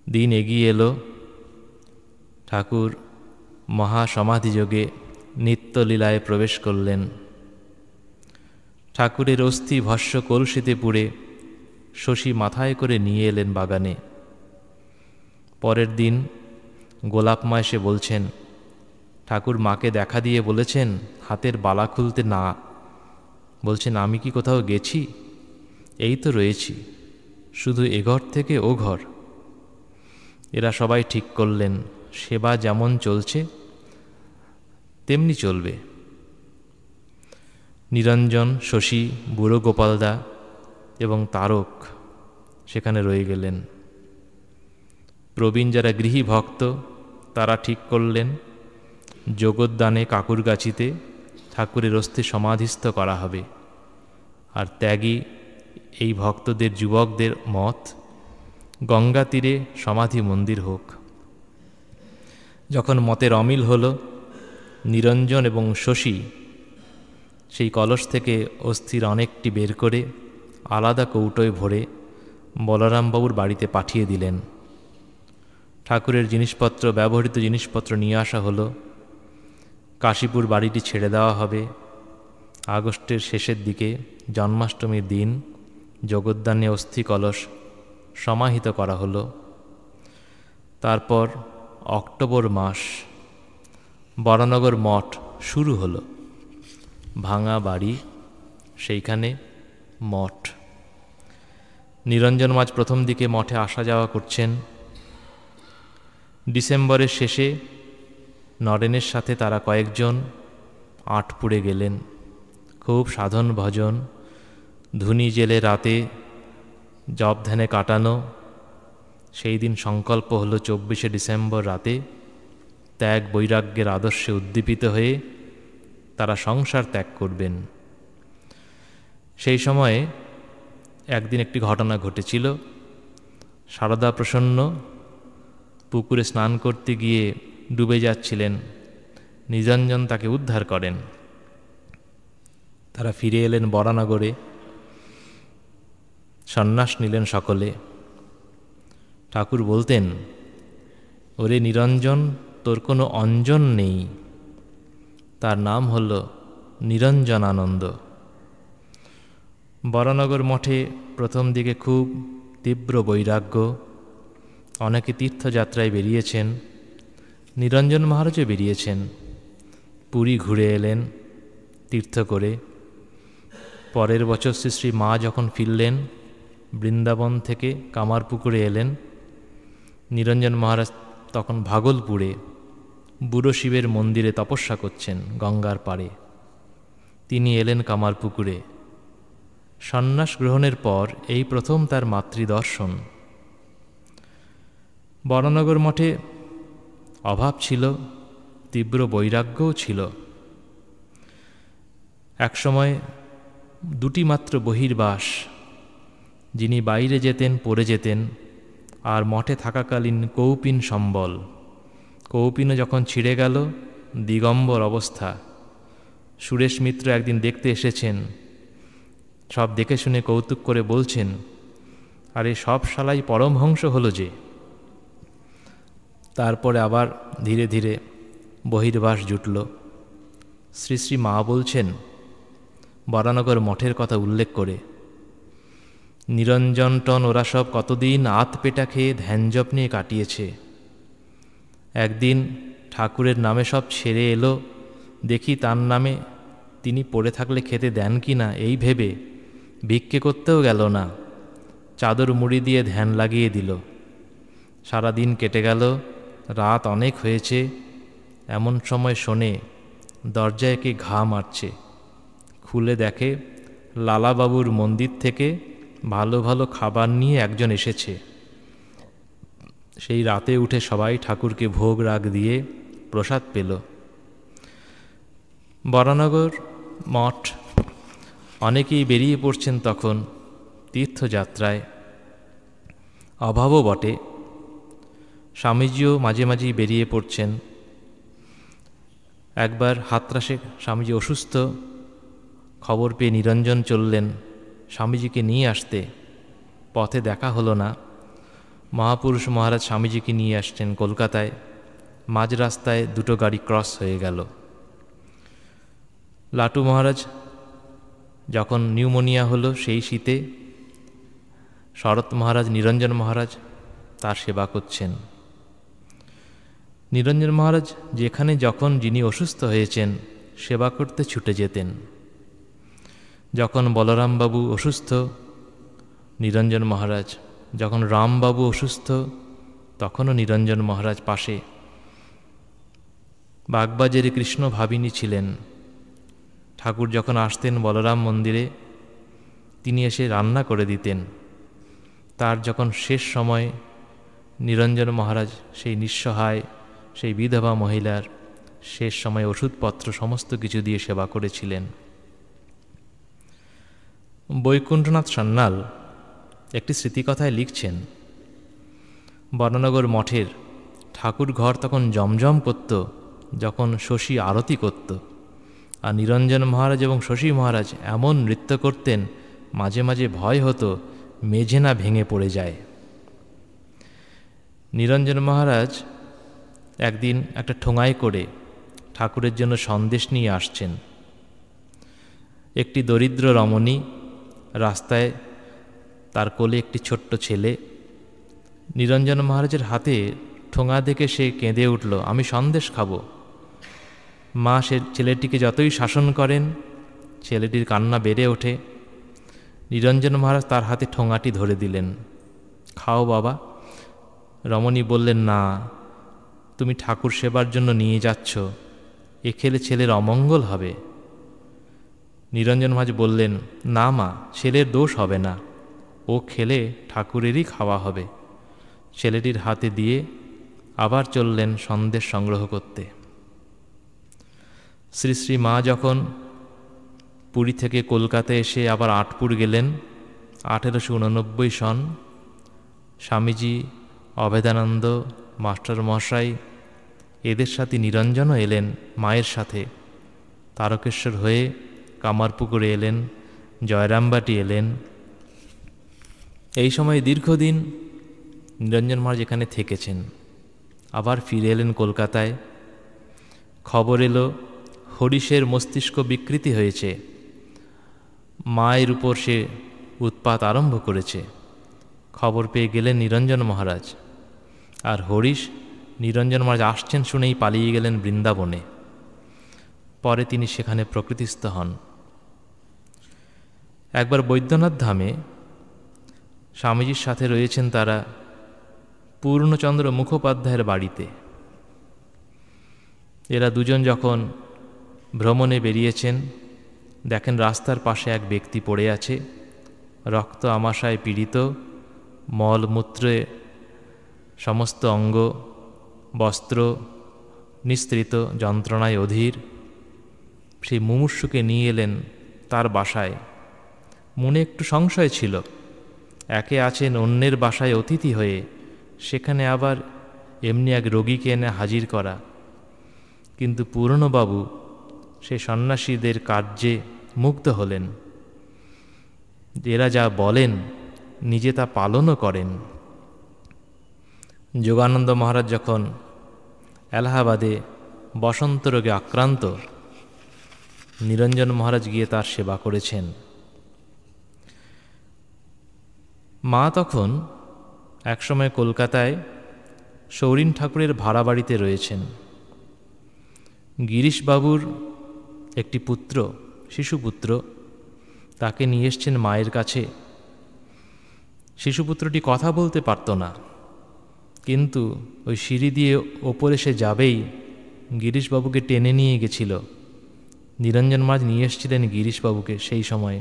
দিন এগিয়ে এলো। ঠাকুর মহাসমাধিযোগে নিত্যলীলায় প্রবেশ করলেন। ঠাকুরের অস্থি ভস্য কলসিতে পুড়ে শশী মাথায় করে নিয়ে এলেন বাগানে। পরের দিন গোলাপ মা এসে বলছেন, ঠাকুর মাকে দেখা দিয়ে বলেছেন হাতের বালা খুলতে না। বলছেন, আমি কি কোথাও গেছি? এই তো রয়েছি, শুধু এ ঘর থেকে ও ঘর। এরা সবাই ঠিক করলেন সেবা যেমন চলছে তেমনি চলবে। নিরঞ্জন, শশী, বুড়ো গোপালদা এবং তারক সেখানে রয়ে গেলেন। প্রবীণ যারা গৃহী ভক্ত তারা ঠিক করলেন জগদ্দানে কাকুরগাছিতে ঠাকুরের অস্থি সমাধিস্থ করা হবে। আর ত্যাগী এই ভক্তদের যুবকদের মত গঙ্গা তীরে সমাধি মন্দির হোক। যখন মতের অমিল হল, নিরঞ্জন এবং শশী সেই কলস থেকে অস্থির অনেকটি বের করে আলাদা কৌটোয় ভরে বলরামবাবুর বাড়িতে পাঠিয়ে দিলেন। ঠাকুরের জিনিসপত্র, ব্যবহৃত জিনিসপত্র নিয়ে আসা হলো। কাশীপুর বাড়িটি ছেড়ে দেওয়া হবে। আগস্টের শেষের দিকে জন্মাষ্টমীর দিন জগদ্দানে অস্থি কলস সমাহিত করা হলো। তারপর অক্টোবর মাস বরানগর মঠ শুরু হলো। ভাঙা বাড়ি, সেইখানে মঠ। নিরঞ্জন মাঝ প্রথম দিকে মঠে আসা যাওয়া করছেন। ডিসেম্বরের শেষে নরেনের সাথে তারা কয়েকজন আটপুরে গেলেন। খুব সাধন ভজন, ধুনি জেলে রাতে জপ ধ্যানে কাটানো। সেই দিন সংকল্প হলো 24শে ডিসেম্বর রাতে ত্যাগ বৈরাগ্যের আদর্শে উদ্দীপিত হয়ে তারা সংসার ত্যাগ করবেন। সেই সময়ে একদিন একটি ঘটনা ঘটেছিল। সারদা প্রসন্ন পুকুরে স্নান করতে গিয়ে ডুবে যাচ্ছিলেন। নিরঞ্জন তাকে উদ্ধার করেন। তারা ফিরে এলেন বরানগরে, সন্ন্যাস নিলেন সকলে। ঠাকুর বলতেন, ওরে নিরঞ্জন, তোর কোনো অঞ্জন নেই, তার নাম হল নিরঞ্জনানন্দ। বরানগর মঠে প্রথম দিকে খুব তীব্র বৈরাগ্য। অনেকে তীর্থযাত্রায় বেরিয়েছেন, নিরঞ্জন মহারাজও বেরিয়েছেন। পুরী ঘুরে এলেন তীর্থ করে। পরের বছর শ্রী শ্রী মা যখন ফিরলেন বৃন্দাবন থেকে কামারপুকুরে এলেন। নিরঞ্জন মহারাজ তখন ভাগলপুরে বুড়ো শিবের মন্দিরে তপস্যা করছেন গঙ্গার পাড়ে। তিনি এলেন কামারপুকুরে। সন্ন্যাস গ্রহণের পর এই প্রথম তার মাতৃদর্শন। বরানগর মঠে অভাব ছিল, তীব্র বৈরাগ্যও ছিল। একসময় দুটি মাত্র বহির্বাস, যিনি বাইরে যেতেন পড়ে যেতেন, আর মঠে থাকাকালীন কৌপিন সম্বল। কৌপিনও যখন ছিঁড়ে গেল, দিগম্বর অবস্থা। সুরেশ মিত্র একদিন দেখতে এসেছেন, সব দেখে শুনে কৌতুক করে বলছেন, আরে সব শালাই পরমহংস হলো যে। তারপরে আবার ধীরে ধীরে বহির্বাস জুটল। শ্রী শ্রী মা বলছেন বরানগর মঠের কথা উল্লেখ করে, নিরঞ্জন টন ওরা সব কতদিন আত পেটা খেয়ে ধ্যানজপ নিয়ে কাটিয়েছে। একদিন ঠাকুরের নামে সব ছেড়ে এলো, দেখি তার নামে তিনি পড়ে থাকলে খেতে দেন কি না এই ভেবে ভিক্ষে করতেও গেল না, চাদর মুড়ি দিয়ে ধ্যান লাগিয়ে দিল। সারা দিন কেটে গেল, রাত অনেক হয়েছে। এমন সময় শোনে দরজায় কে ঘা মারছে। খুলে দেখে লালাবাবুর মন্দির থেকে ভালো ভালো খাবার নিয়ে একজন এসেছে। সেই রাতে উঠে সবাই ঠাকুরকে ভোগ রাগ দিয়ে প্রসাদ পেল। বরানগর মঠ অনেকেই বেরিয়ে পড়ছেন তখন তীর্থযাত্রায়। অভাবও বটে, স্বামীজিও মাঝে মাঝেই বেরিয়ে পড়ছেন। একবার হাতরাসে স্বামীজি অসুস্থ, খবর পেয়ে নিরঞ্জন চললেন স্বামীজিকে নিয়ে আসতে। পথে দেখা হলো না। মহাপুরুষ মহারাজ স্বামীজিকে নিয়ে আসছেন কলকাতায়। মাঝ রাস্তায় দুটো গাড়ি ক্রস হয়ে গেল। লাটু মহারাজ যখন নিউমোনিয়া হলো সেই শীতে, শরৎ মহারাজ, নিরঞ্জন মহারাজ তার সেবা করছেন। নিরঞ্জন মহারাজ যেখানে যখন যিনি অসুস্থ হয়েছেন সেবা করতে ছুটে যেতেন। যখন বলরামবাবু অসুস্থ, নিরঞ্জন মহারাজ, যখন রামবাবু অসুস্থ তখনও নিরঞ্জন মহারাজ পাশে। বাগবাজারে কৃষ্ণ ভাবিনী ছিলেন। ঠাকুর যখন আসতেন বলরাম মন্দিরে, তিনি এসে রান্না করে দিতেন। তার যখন শেষ সময় নিরঞ্জন মহারাজ সেই নিঃসহায় সেই বিধবা মহিলার শেষ সময় ওষুধপত্র সমস্ত কিছু দিয়ে সেবা করেছিলেন। বৈকুণ্ঠনাথ সান্যাল একটি স্মৃতিকথায় লিখছেন, বর্ণনগর মঠের ঠাকুর ঘর তখন জমজম করত যখন শশী আরতি করত, আর নিরঞ্জন মহারাজ এবং শশী মহারাজ এমন নৃত্য করতেন মাঝে মাঝে ভয় হতো মেঝে না ভেঙে পড়ে যায়। নিরঞ্জন মহারাজ একদিন একটা ঠোঙায় করে ঠাকুরের জন্য সন্দেশ নিয়ে আসছেন। একটি দরিদ্র রমণী, রাস্তায় তার কোলে একটি ছোট্ট ছেলে। নিরঞ্জন মহারাজের হাতে ঠোঙা দেখে সে কেঁদে উঠল, আমি সন্দেশ খাবো। মা সে ছেলেটিকে যতই শাসন করেন, ছেলেটির কান্না বেড়ে ওঠে। নিরঞ্জন মহারাজ তার হাতে ঠোঙাটি ধরে দিলেন, খাও বাবা। রমণী বললেন, না, তুমি ঠাকুর সেবার জন্য নিয়ে যাচ্ছ, এ খেলে ছেলের অমঙ্গল হবে। নিরঞ্জন মহারাজ বললেন, না মা, ছেলের দোষ হবে না, ও খেলে ঠাকুরেরই খাওয়া হবে। ছেলেটির হাতে দিয়ে আবার চললেন সন্দেশ সংগ্রহ করতে। শ্রী শ্রী মা যখন পুরী থেকে কলকাতায় এসে আবার আটপুর গেলেন 1889 সন, স্বামীজি, অভেদানন্দ, মাস্টার মশাই এদের সাথে নিরঞ্জনও এলেন মায়ের সাথে। তারকেশ্বর হয়ে কামারপুকুরে এলেন, জয়রামবাটি এলেন। এই সময় দীর্ঘদিন নিরঞ্জন মহারাজ এখানে থেকেছেন। আবার ফিরে এলেন কলকাতায়। খবর এলো হরিশের মস্তিষ্ক বিকৃতি হয়েছে, মায়ের উপর সে উৎপাত আরম্ভ করেছে। খবর পেয়ে গেলেন নিরঞ্জন মহারাজ, আর হরিশ নিরঞ্জন মহারাজ আসছেন শুনেই পালিয়ে গেলেন বৃন্দাবনে। পরে তিনি সেখানে প্রকৃতিস্থ হন। একবার বৈদ্যনাথ ধামে স্বামীজির সাথে রয়েছেন তারা পূর্ণচন্দ্র মুখোপাধ্যায়ের বাড়িতে। এরা দুজন যখন ভ্রমণে বেরিয়েছেন, দেখেন রাস্তার পাশে এক ব্যক্তি পড়ে আছে, রক্ত আমাশায় পীড়িত, মলমূত্রে সমস্ত অঙ্গ বস্ত্র নিঃসৃত, যন্ত্রণায় অধীর। সেই মুমূর্ষুকে নিয়ে এলেন তার বাসায়। মনে একটু সংশয় ছিল, একে আছেন অন্যের বাসায় অতিথি হয়ে, সেখানে আবার এমনি এক রোগীকে এনে হাজির করা। কিন্তু পূর্ণবাবু সে সন্ন্যাসীদের কার্যে মুগ্ধ হলেন। এরা যা বলেন নিজে তা পালনও করেন। যোগানন্দ মহারাজ যখন এলাহাবাদে বসন্ত রোগে আক্রান্ত, নিরঞ্জন মহারাজ গিয়ে তার সেবা করেছেন। মা তখন একসময় কলকাতায় সৌরিন ঠাকুরের ভাড়া বাড়িতে রয়েছেন। গিরিশবাবুর একটি পুত্র, শিশুপুত্র, তাকে নিয়ে এসছেন মায়ের কাছে। শিশুপুত্রটি কথা বলতে পারত না, কিন্তু ওই সিঁড়ি দিয়ে ওপরে সে যাবেই গিরিশবাবুকে টেনে নিয়ে গেছিল। নিরঞ্জন মহারাজ নিয়ে এসেছিলেন গিরিশবাবুকে সেই সময়ে।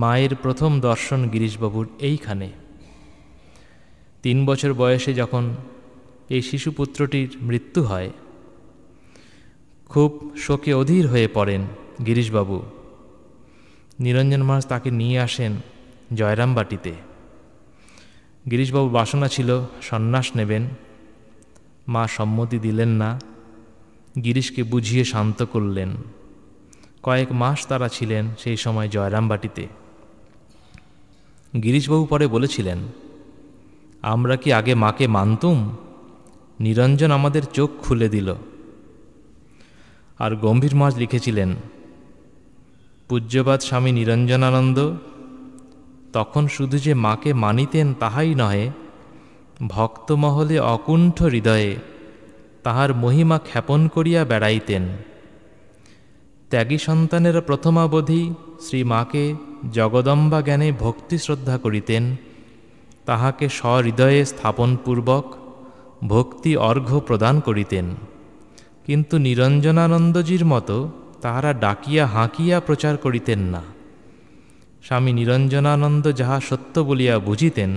মায়ের প্রথম দর্শন গিরিশবাবুর এইখানে। 3 বছর বয়সে যখন এই শিশুপুত্রটির মৃত্যু হয়, খুব শোকে অধীর হয়ে পড়েন গিরিশবাবু। নিরঞ্জন মহারাজ তাকে নিয়ে আসেন জয়রামবাটিতে। গিরিশবাবুর বাসনা ছিল সন্ন্যাস নেবেন, মা সম্মতি দিলেন না। গিরিশকে বুঝিয়ে শান্ত করলেন। কয়েক মাস তারা ছিলেন সেই সময় জয়রামবাটিতে। গিরিশবাবু পরে বলেছিলেন, আমরা কি আগে মাকে মানতুম? নিরঞ্জন আমাদের চোখ খুলে দিল। আর গম্ভীর মহারাজ লিখেছিলেন, পূজ্যপাদ স্বামী নিরঞ্জনানন্দ তখন শুধু যে মাকে মানিতেন তাহাই নহে, ভক্তমহলে অকুণ্ঠ হৃদয়ে তাহার মহিমা খ্যাপন করিয়া বেড়াইতেন। ত্যাগী সন্তানের প্রথমাবধি শ্রী মাকে জগদম্বা জ্ঞানে ভক্তি শ্রদ্ধা করিতেন, তাহাকে সহৃদয়ে স্থাপনপূর্বক ভক্তি অর্ঘ্য প্রদান করিতেন। কিন্তু নিরঞ্জনানন্দজির মতো তাহারা ডাকিয়া হাঁকিয়া প্রচার করিতেন না। স্বামী নিরঞ্জনানন্দ যাহা সত্য বলিয়া বুঝিতেন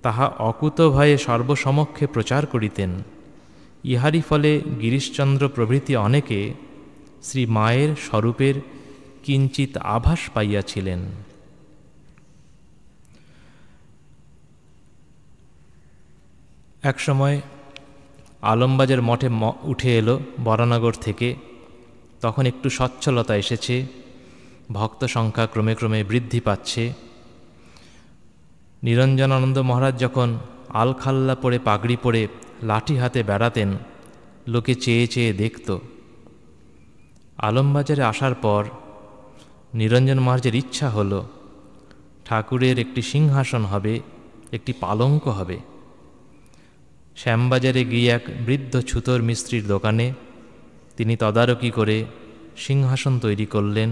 তাহা অকুত ভয়ে সর্বসমক্ষে প্রচার করিতেন। ইহারই ফলে গিরিশচন্দ্র প্রভৃতি অনেকে শ্রী মায়ের স্বরূপের কিঞ্চিত আভাস পাইয়াছিলেন। একসময় আলমবাজার মঠে উঠে এলো বরানগর থেকে। তখন একটু সচ্ছলতা এসেছে, ভক্ত সংখ্যা ক্রমে ক্রমে বৃদ্ধি পাচ্ছে। নিরঞ্জনানন্দ মহারাজ যখন আলখাল্লা পরে পাগড়ি পরে লাঠি হাতে বেড়াতেন, লোকে চেয়ে চেয়ে দেখত। আলমবাজারে আসার পর নিরঞ্জন মহারাজের ইচ্ছা হলো ঠাকুরের একটি সিংহাসন হবে, একটি পালঙ্ক হবে। শ্যামবাজারে গিয়ে এক বৃদ্ধ ছুতোর মিস্ত্রির দোকানে তিনি তদারকি করে সিংহাসন তৈরি করলেন,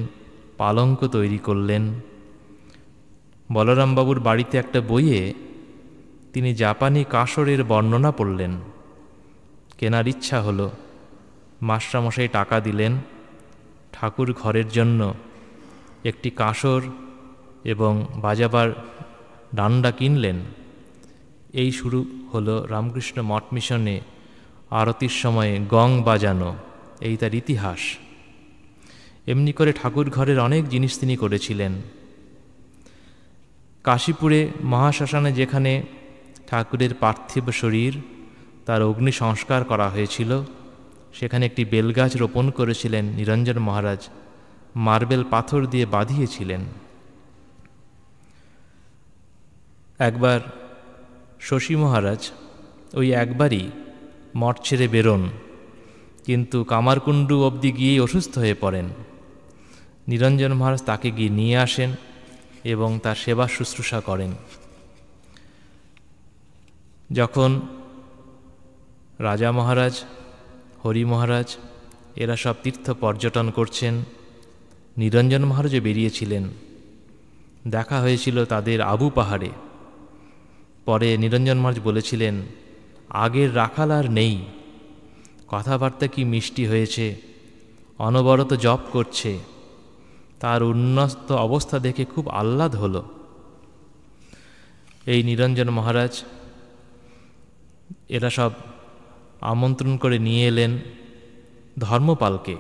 পালঙ্ক তৈরি করলেন। বলরামবাবুর বাড়িতে একটা বইয়ে তিনি জাপানি কাসরের বর্ণনা পড়লেন। কেনার ইচ্ছা হলো, মাস্টারমশাই টাকা দিলেন, ঠাকুর ঘরের জন্য একটি কাসর এবং বাজাবার ডান্ডা কিনলেন। এই শুরু হলো রামকৃষ্ণ মঠ মিশনে আরতির সময়ে গং বাজানো, এই তার ইতিহাস। এমনি করে ঠাকুর ঘরের অনেক জিনিস তিনি করেছিলেন। কাশীপুরে মহাশ্মশানে যেখানে ঠাকুরের পার্থিব শরীর তার অগ্নি সংস্কার করা হয়েছিল, সেখানে একটি বেলগাছ রোপণ করেছিলেন নিরঞ্জন মহারাজ, মার্বেল পাথর দিয়ে বাঁধিয়েছিলেন। একবার শশী মহারাজ ওই একবারই মঠ ছেড়ে বেরোন, কিন্তু কামারকুণ্ডু অবধি গিয়েই অসুস্থ হয়ে পড়েন। নিরঞ্জন মহারাজ তাকে গিয়ে নিয়ে আসেন এবং তার সেবা শুশ্রূষা করেন। যখন রাজা মহারাজ, হরি মহারাজ এরা সব তীর্থ পর্যটন করছেন, নিরঞ্জন মহারাজও বেরিয়েছিলেন। দেখা হয়েছিল তাদের আবু পাহাড়ে। পরে নিরঞ্জন মহারাজ বলেছিলেন, আগের রাখাল আর নেই, কথাবার্তা কি মিষ্টি হয়েছে, অনবরত জপ করছে, তার উন্নত অবস্থা দেখে খুব আহ্লাদ হলো। এই নিরঞ্জন মহারাজ এরা সব আমন্ত্রণ করে নিয়ে এলেন ধর্মপালকে।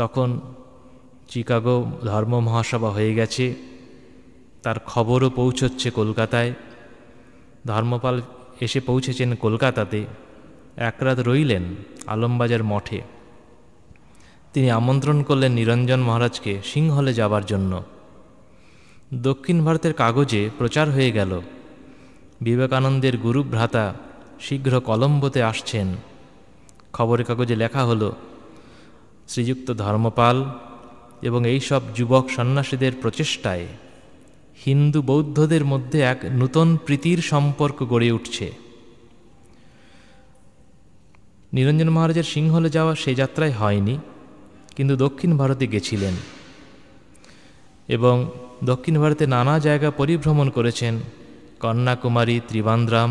তখন চিকাগো ধর্ম মহাসভা হয়ে গেছে, তার খবরও পৌঁছচ্ছে কলকাতায়। ধর্মপাল এসে পৌঁছেছেন কলকাতাতে, এক রাত রইলেন আলমবাজার মঠে। তিনি আমন্ত্রণ করলেন নিরঞ্জন মহারাজকে সিংহলে যাবার জন্য। দক্ষিণ ভারতের কাগজে প্রচার হয়ে গেল, বিবেকানন্দের গুরু ভ্রাতা শীঘ্র কলম্বোতে আসছেন। খবরের কাগজে লেখা হলো, শ্রীযুক্ত ধর্মপাল এবং এই সব যুবক সন্ন্যাসীদের প্রচেষ্টায় হিন্দু বৌদ্ধদের মধ্যে এক নূতন প্রীতির সম্পর্ক গড়ে উঠছে। নিরঞ্জন মহারাজের সিংহলে যাওয়া সেই যাত্রায় হয়নি, কিন্তু দক্ষিণ ভারতে গেছিলেন এবং দক্ষিণ ভারতে নানা জায়গা পরিভ্রমণ করেছেন। কন্যাকুমারী, ত্রিবান্দ্রাম,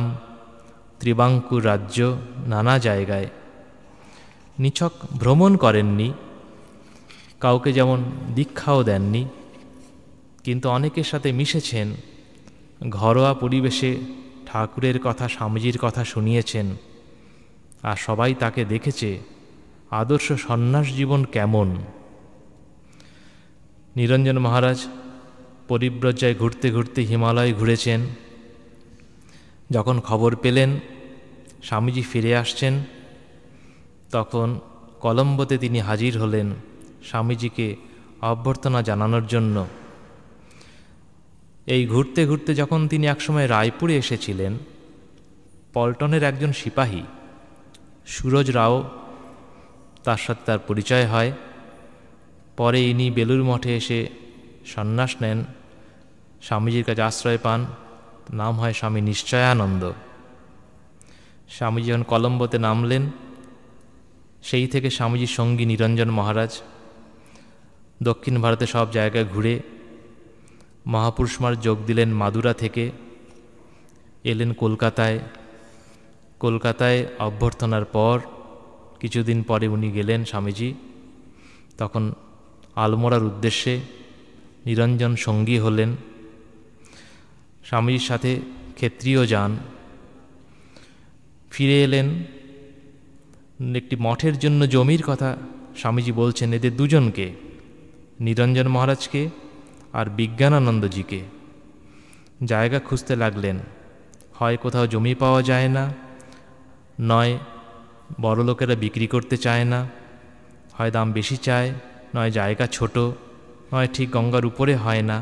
ত্রিবাঙ্কুর রাজ্য, নানা জায়গায়। নিছক ভ্রমণ করেননি, কাউকে যেমন দীক্ষাও দেননি, কিন্তু অনেকের সাথে মিশেছেন, ঘরোয়া পরিবেশে ঠাকুরের কথা, স্বামীজির কথা শুনিয়েছেন, আর সবাই তাকে দেখেছে আদর্শ সন্ন্যাস জীবন কেমন। নিরঞ্জন মহারাজ পরিব্রজ্যায় ঘুরতে ঘুরতে হিমালয় ঘুরেছেন। যখন খবর পেলেন স্বামীজি ফিরে আসছেন, তখন কলম্বোতে তিনি হাজির হলেন স্বামীজিকে অভ্যর্থনা জানানোর জন্য। এই ঘুরতে ঘুরতে যখন তিনি একসময় রায়পুরে এসেছিলেন, পল্টনের একজন সিপাহী সুরজ রাও, তার সাথে তার পরিচয় হয়। পরে ইনি বেলুর মঠে এসে সন্ন্যাস নেন, স্বামীজির কাছে আশ্রয় পান, নাম হয় স্বামী নিশ্চয়ানন্দ। স্বামীজি যখন কলম্বোতে নামলেন, সেই থেকে স্বামীজির সঙ্গী নিরঞ্জন মহারাজ দক্ষিণ ভারতে সব জায়গায় ঘুরে মহাপুরুষমার যোগ দিলেন মাদুরা থেকে, এলেন কলকাতায়। কলকাতায় অভ্যর্থনার পর কিছুদিন পরে উনি গেলেন স্বামীজি, তখন আলমোড়ার উদ্দেশ্যে। নিরঞ্জন সঙ্গী হলেন। স্বামীর সাথে ক্ষেত্রীয় যান, ফিরে এলেন। একটি মঠের জন্য জমির কথা স্বামীজি বলছেন এদের দুজনকে, নিরঞ্জন মহারাজকে আর বিজ্ঞানানন্দজিকে। জায়গা খুঁজতে লাগলেন, হয় কোথাও জমি পাওয়া যায় না, নয় বড়লোকেরা বিক্রি করতে চায় না, হয় দাম বেশি চায়, নয় জায়গা ছোট, নয় ঠিক গঙ্গার উপরে হয় না।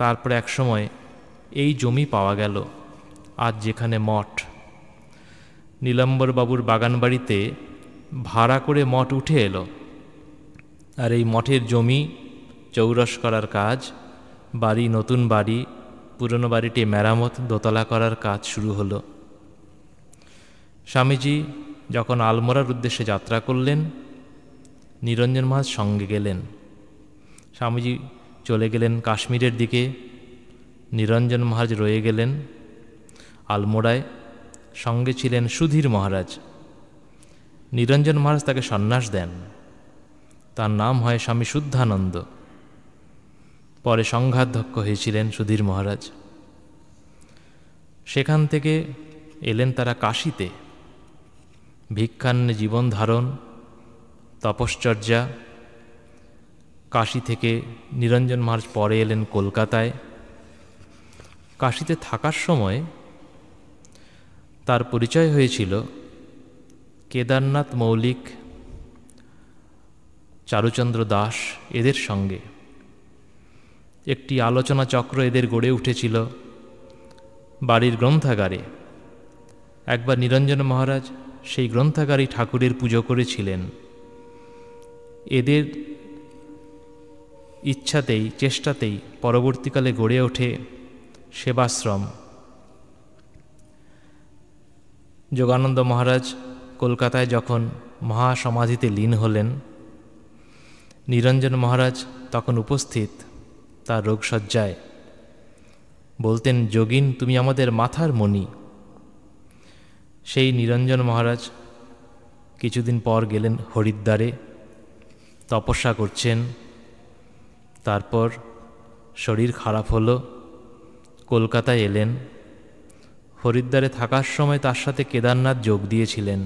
তারপরে এক সময় এই জমি পাওয়া গেল, আজ যেখানে মঠ। নীলাম্বরবাবুর বাগানবাড়িতে ভাড়া করে মঠ উঠে এলো, আর এই মঠের জমি চৌরস করার কাজ, বাড়ি, নতুন বাড়ি, পুরনো বাড়িটি মেরামত, দোতলা করার কাজ শুরু হলো। স্বামীজি যখন আলমোড়ার উদ্দেশ্যে যাত্রা করলেন, নিরঞ্জন মহারাজ সঙ্গে গেলেন। স্বামীজি চলে গেলেন কাশ্মীরের দিকে, নিরঞ্জন মহারাজ রয়ে গেলেন আলমোড়ায়। সঙ্গে ছিলেন সুধীর মহারাজ। নিরঞ্জন মহারাজ তাকে সন্ন্যাস দেন, তার নাম হয় স্বামী শুদ্ধানন্দ। পরে সংঘাধ্যক্ষ হয়েছিলেন সুধীর মহারাজ। সেখান থেকে এলেন তারা কাশীতে, ভিক্ষান্নে জীবন ধারণ, তপশ্চর্যা। কাশী থেকে নিরঞ্জন মহারাজ পরে এলেন কলকাতায়। কাশীতে থাকার সময় তার পরিচয় হয়েছিল কেদারনাথ মৌলিক, চারুচন্দ্র দাস এদের সঙ্গে। একটি আলোচনা চক্র এদের গড়ে উঠেছিল বাড়ির গ্রন্থাগারে। একবার নিরঞ্জন মহারাজ সেই গ্রন্থাগারেই ঠাকুরের পুজো করেছিলেন। এদের ইচ্ছাতেই, চেষ্টাতেই পরবর্তীকালে গড়ে ওঠে সেবাশ্রম। যোগানন্দ মহারাজ কলকাতায় যখন মহাসমাধিতে লীন হলেন, নিরঞ্জন মহারাজ তখন উপস্থিত তার রোগশয্যায়। বলতেন, যোগিন তুমি আমাদের মাথার মণি। সেই নিরঞ্জন মহারাজ কিছুদিন পর গেলেন হরিদ্বারে, তপস্যা করছেন। তারপর শরীর খারাপ হলো, কলকাতায় এলেন। হরিদ্বারে থাকার সময় তার সাথে কেদারনাথ যোগ দিয়েছিলেন।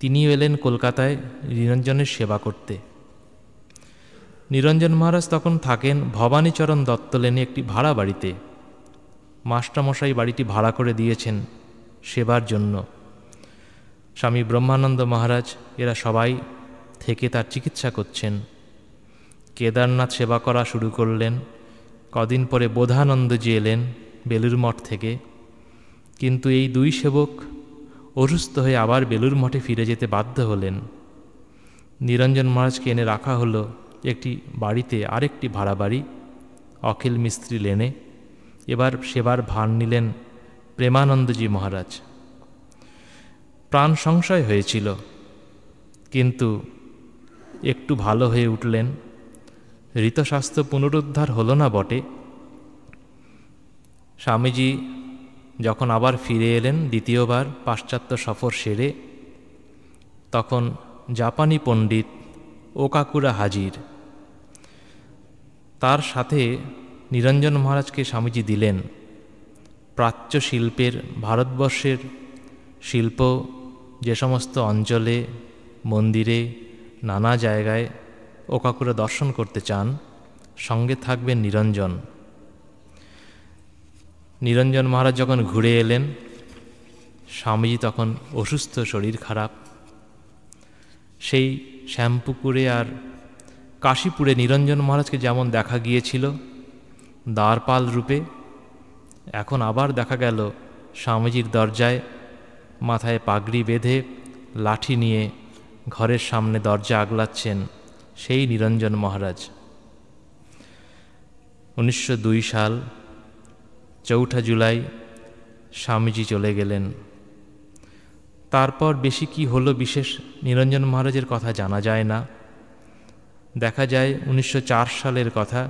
তিনিও এলেন কলকাতায় নিরঞ্জনের সেবা করতে। নিরঞ্জন মহারাজ তখন থাকেন ভবানীচরণ দত্ত লেনে একটি ভাড়া বাড়িতে। মাস্টারমশাই বাড়িটি ভাড়া করে দিয়েছেন সেবার জন্য। স্বামী ব্রহ্মানন্দ মহারাজ এরা সবাই থেকে তার চিকিৎসা করছেন। কেদারনাথ সেবা করা শুরু করলেন। কদিন পরে বোধানন্দজি এলেন বেলুর মঠ থেকে। কিন্তু এই দুই সেবক অসুস্থ হয়ে আবার বেলুর মঠে ফিরে যেতে বাধ্য হলেন। নিরঞ্জন মহারাজকে এনে রাখা হলো একটি বাড়িতে, আরেকটি ভাড়া বাড়ি, অখিল মিস্ত্রি লেনে। এবার সেবার ভার নিলেন প্রেমানন্দজি মহারাজ। প্রাণ সংশয় হয়েছিল, কিন্তু একটু ভালো হয়ে উঠলেন। ঋতস্বাস্থ্য পুনরুদ্ধার হলো না বটে। স্বামীজি যখন আবার ফিরে এলেন দ্বিতীয়বার পাশ্চাত্য সফর সেরে, তখন জাপানি পণ্ডিত ওকাকুরা হাজির। তার সাথে নিরঞ্জন মহারাজকে স্বামীজি দিলেন প্রাচ্য শিল্পের, ভারতবর্ষের শিল্প যে সমস্ত অঞ্চলে, মন্দিরে, নানা জায়গায় ওকাকুরা দর্শন করতে চান, সঙ্গে থাকবেন নিরঞ্জন। নিরঞ্জন মহারাজ যখন ঘুরে এলেন, স্বামীজি তখন অসুস্থ, শরীর খারাপ। সেই শ্যামপুকুরে আর কাশীপুরে নিরঞ্জন মহারাজকে যেমন দেখা গিয়েছিল দ্বারপাল রূপে, এখন আবার দেখা গেল স্বামীজির দরজায়, মাথায় পাগড়ি বেঁধে, লাঠি নিয়ে ঘরের সামনে দরজা আগলাচ্ছেন সেই নিরঞ্জন মহারাজ। 1902 সাল 4 জুলাই স্বামীজি চলে গেলেন। তারপর বেশি কি হলো বিশেষ নিরঞ্জন মহারাজের কথা জানা যায় না। দেখা যায় 1904 সালের কথা,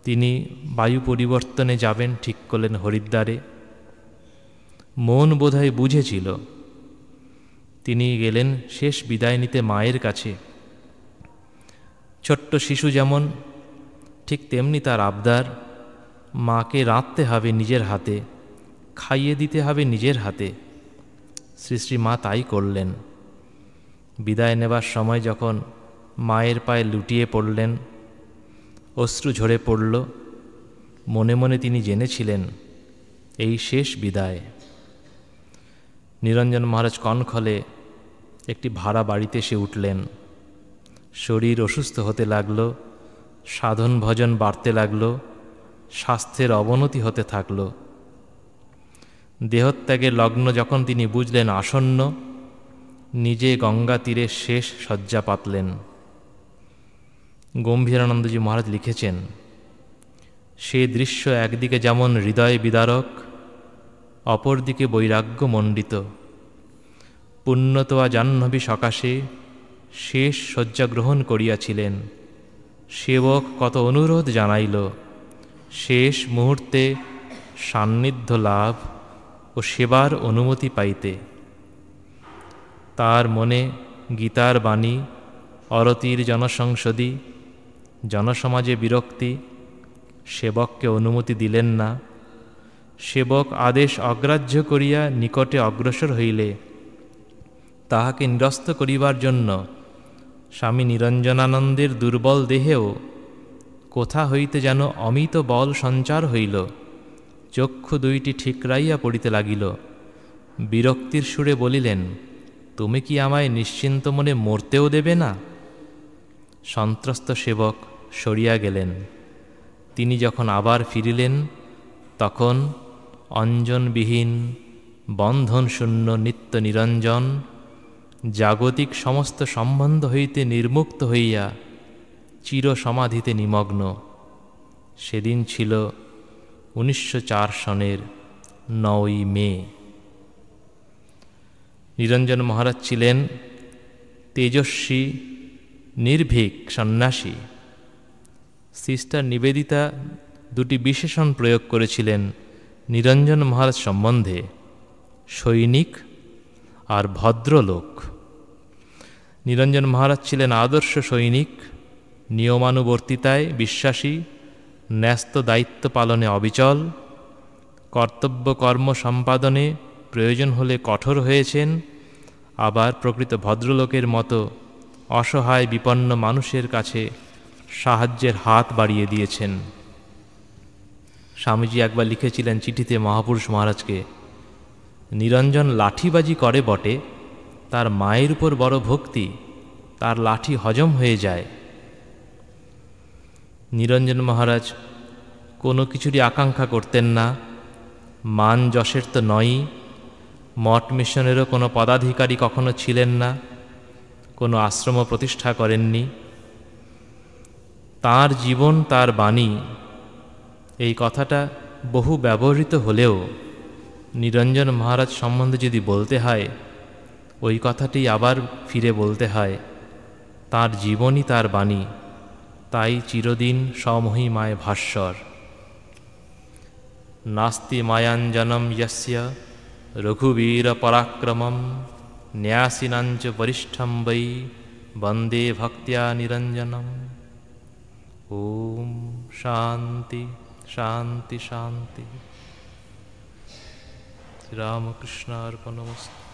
তিনি বায়ু পরিবর্তনে যাবেন ঠিক করলেন হরিদ্বারে। মন বোধহয় বুঝেছিল। তিনি গেলেন শেষ বিদায় নিতে মায়ের কাছে। ছোট্ট শিশু যেমন ঠিক তেমনি তার আবদার, মাকে রাঁধতে হবে নিজের হাতে, খাইয়ে দিতে হবে নিজের হাতে। শ্রী শ্রী মা তাই করলেন। বিদায় নেবার সময় যখন মায়ের পায়ে লুটিয়ে পড়লেন, অশ্রু ঝরে পড়ল। মনে মনে তিনি জেনেছিলেন এই শেষ বিদায়। নিরঞ্জন মহারাজ কনখলে একটি ভাড়া বাড়িতে এসে উঠলেন। শরীর অসুস্থ হতে লাগল, সাধন ভজন বাড়তে লাগল, স্বাস্থ্যের অবনতি হতে থাকল। দেহত্যাগের লগ্ন যখন তিনি বুঝলেন আসন্ন, নিজে গঙ্গা তীরে শেষ শয্যা পাতলেন। গম্ভীরানন্দজি মহারাজ লিখেছেন, সে দৃশ্য একদিকে যেমন হৃদয় বিদারক, অপরদিকে বৈরাগ্যমণ্ডিত। পুণ্যতোয়া জাহ্নবী সকাশে শেষ শয্যা গ্রহণ করিয়াছিলেন। সেবক কত অনুরোধ জানাইল, শেষ মুহূর্তে সান্নিধ্য লাভ ও সেবার অনুমতি পাইতে। তার মনে গীতার বাণী, অরতির জনসংসদী, জনসমাজে বিরক্তি। সেবককে অনুমতি দিলেন না। সেবক আদেশ অগ্রাহ্য করিয়া নিকটে অগ্রসর হইলে তাহাকে নিরস্ত করিবার জন্য স্বামী নিরঞ্জনানন্দের দুর্বল দেহেও কোথা হইতে যেন অমিত বল সঞ্চার হইল। চক্ষু দুইটি ঠিকরাইয়া পড়িতে লাগিল। বিরক্তির সুরে বলিলেন, তুমি কি আমায় নিশ্চিন্ত মনে মরতেও দেবে না? সন্ত্রস্ত সেবক সরিয়া গেলেন। তিনি যখন আবার ফিরিলেন, তখন অঞ্জনবিহীন, বন্ধনশূন্য নিত্য নিরঞ্জন জাগতিক সমস্ত সম্বন্ধ হইতে নির্মুক্ত হইয়া চির সমাধিতে নিমগ্ন। সেদিন ছিল 1904 সনের 9ই মে। নিরঞ্জন মহারাজ ছিলেন তেজস্বী, নির্ভীক সন্ন্যাসী। সিস্টার নিবেদিতা দুটি বিশেষণ প্রয়োগ করেছিলেন নিরঞ্জন মহারাজ সম্বন্ধে, সৈনিক আর ভদ্রলোক। নিরঞ্জন মহারাজ ছিলেন আদর্শ সৈনিক, নিয়মানুবর্তিতায় বিশ্বাসী, ন্যস্ত দায়িত্ব পালনে অবিচল, কর্তব্য কর্ম সম্পাদনে প্রয়োজন হলে কঠোর হয়েছেন, আবার প্রকৃত ভদ্রলোকের মতো অসহায় বিপন্ন মানুষের কাছে সাহায্যের হাত বাড়িয়ে দিয়েছেন। স্বামীজি একবার লিখেছিলেন চিঠিতে মহাপুরুষ মহারাজকে, নিরঞ্জন লাঠিবাজি করে বটে, তার মায়ের উপর বড় ভক্তি, তার লাঠি হজম হয়ে যায়। নিরঞ্জন মহারাজ কোনো কিছুরই আকাঙ্ক্ষা করতেন না। মান যশের তো নয়ই, মঠ মিশনেরও কোনো পদাধিকারী কখনো ছিলেন না, কোনো আশ্রম প্রতিষ্ঠা করেননি। তার জীবন, তার বাণী, এই কথাটা বহু ব্যবহৃত হলেও নিরঞ্জন মহারাজ সম্বন্ধে যদি বলতে হয়, ওই কথাটি আবার ফিরে বলতে হয়, তার জীবনই তার বাণী, তাই চিরদিন স্বমহিমায় ভাস্বর। নাস্তি মায়াঞ্জনম যস্য রঘুবীর পরাক্রমম ন্যাসিনাঞ্চ বরিষ্ঠম বৈ বন্দে ভক্ত্যা নিরঞ্জনম। ওম শান্তি শান্তি শান্তি। শ্রীরামকৃষ্ণার্পণমস্তু।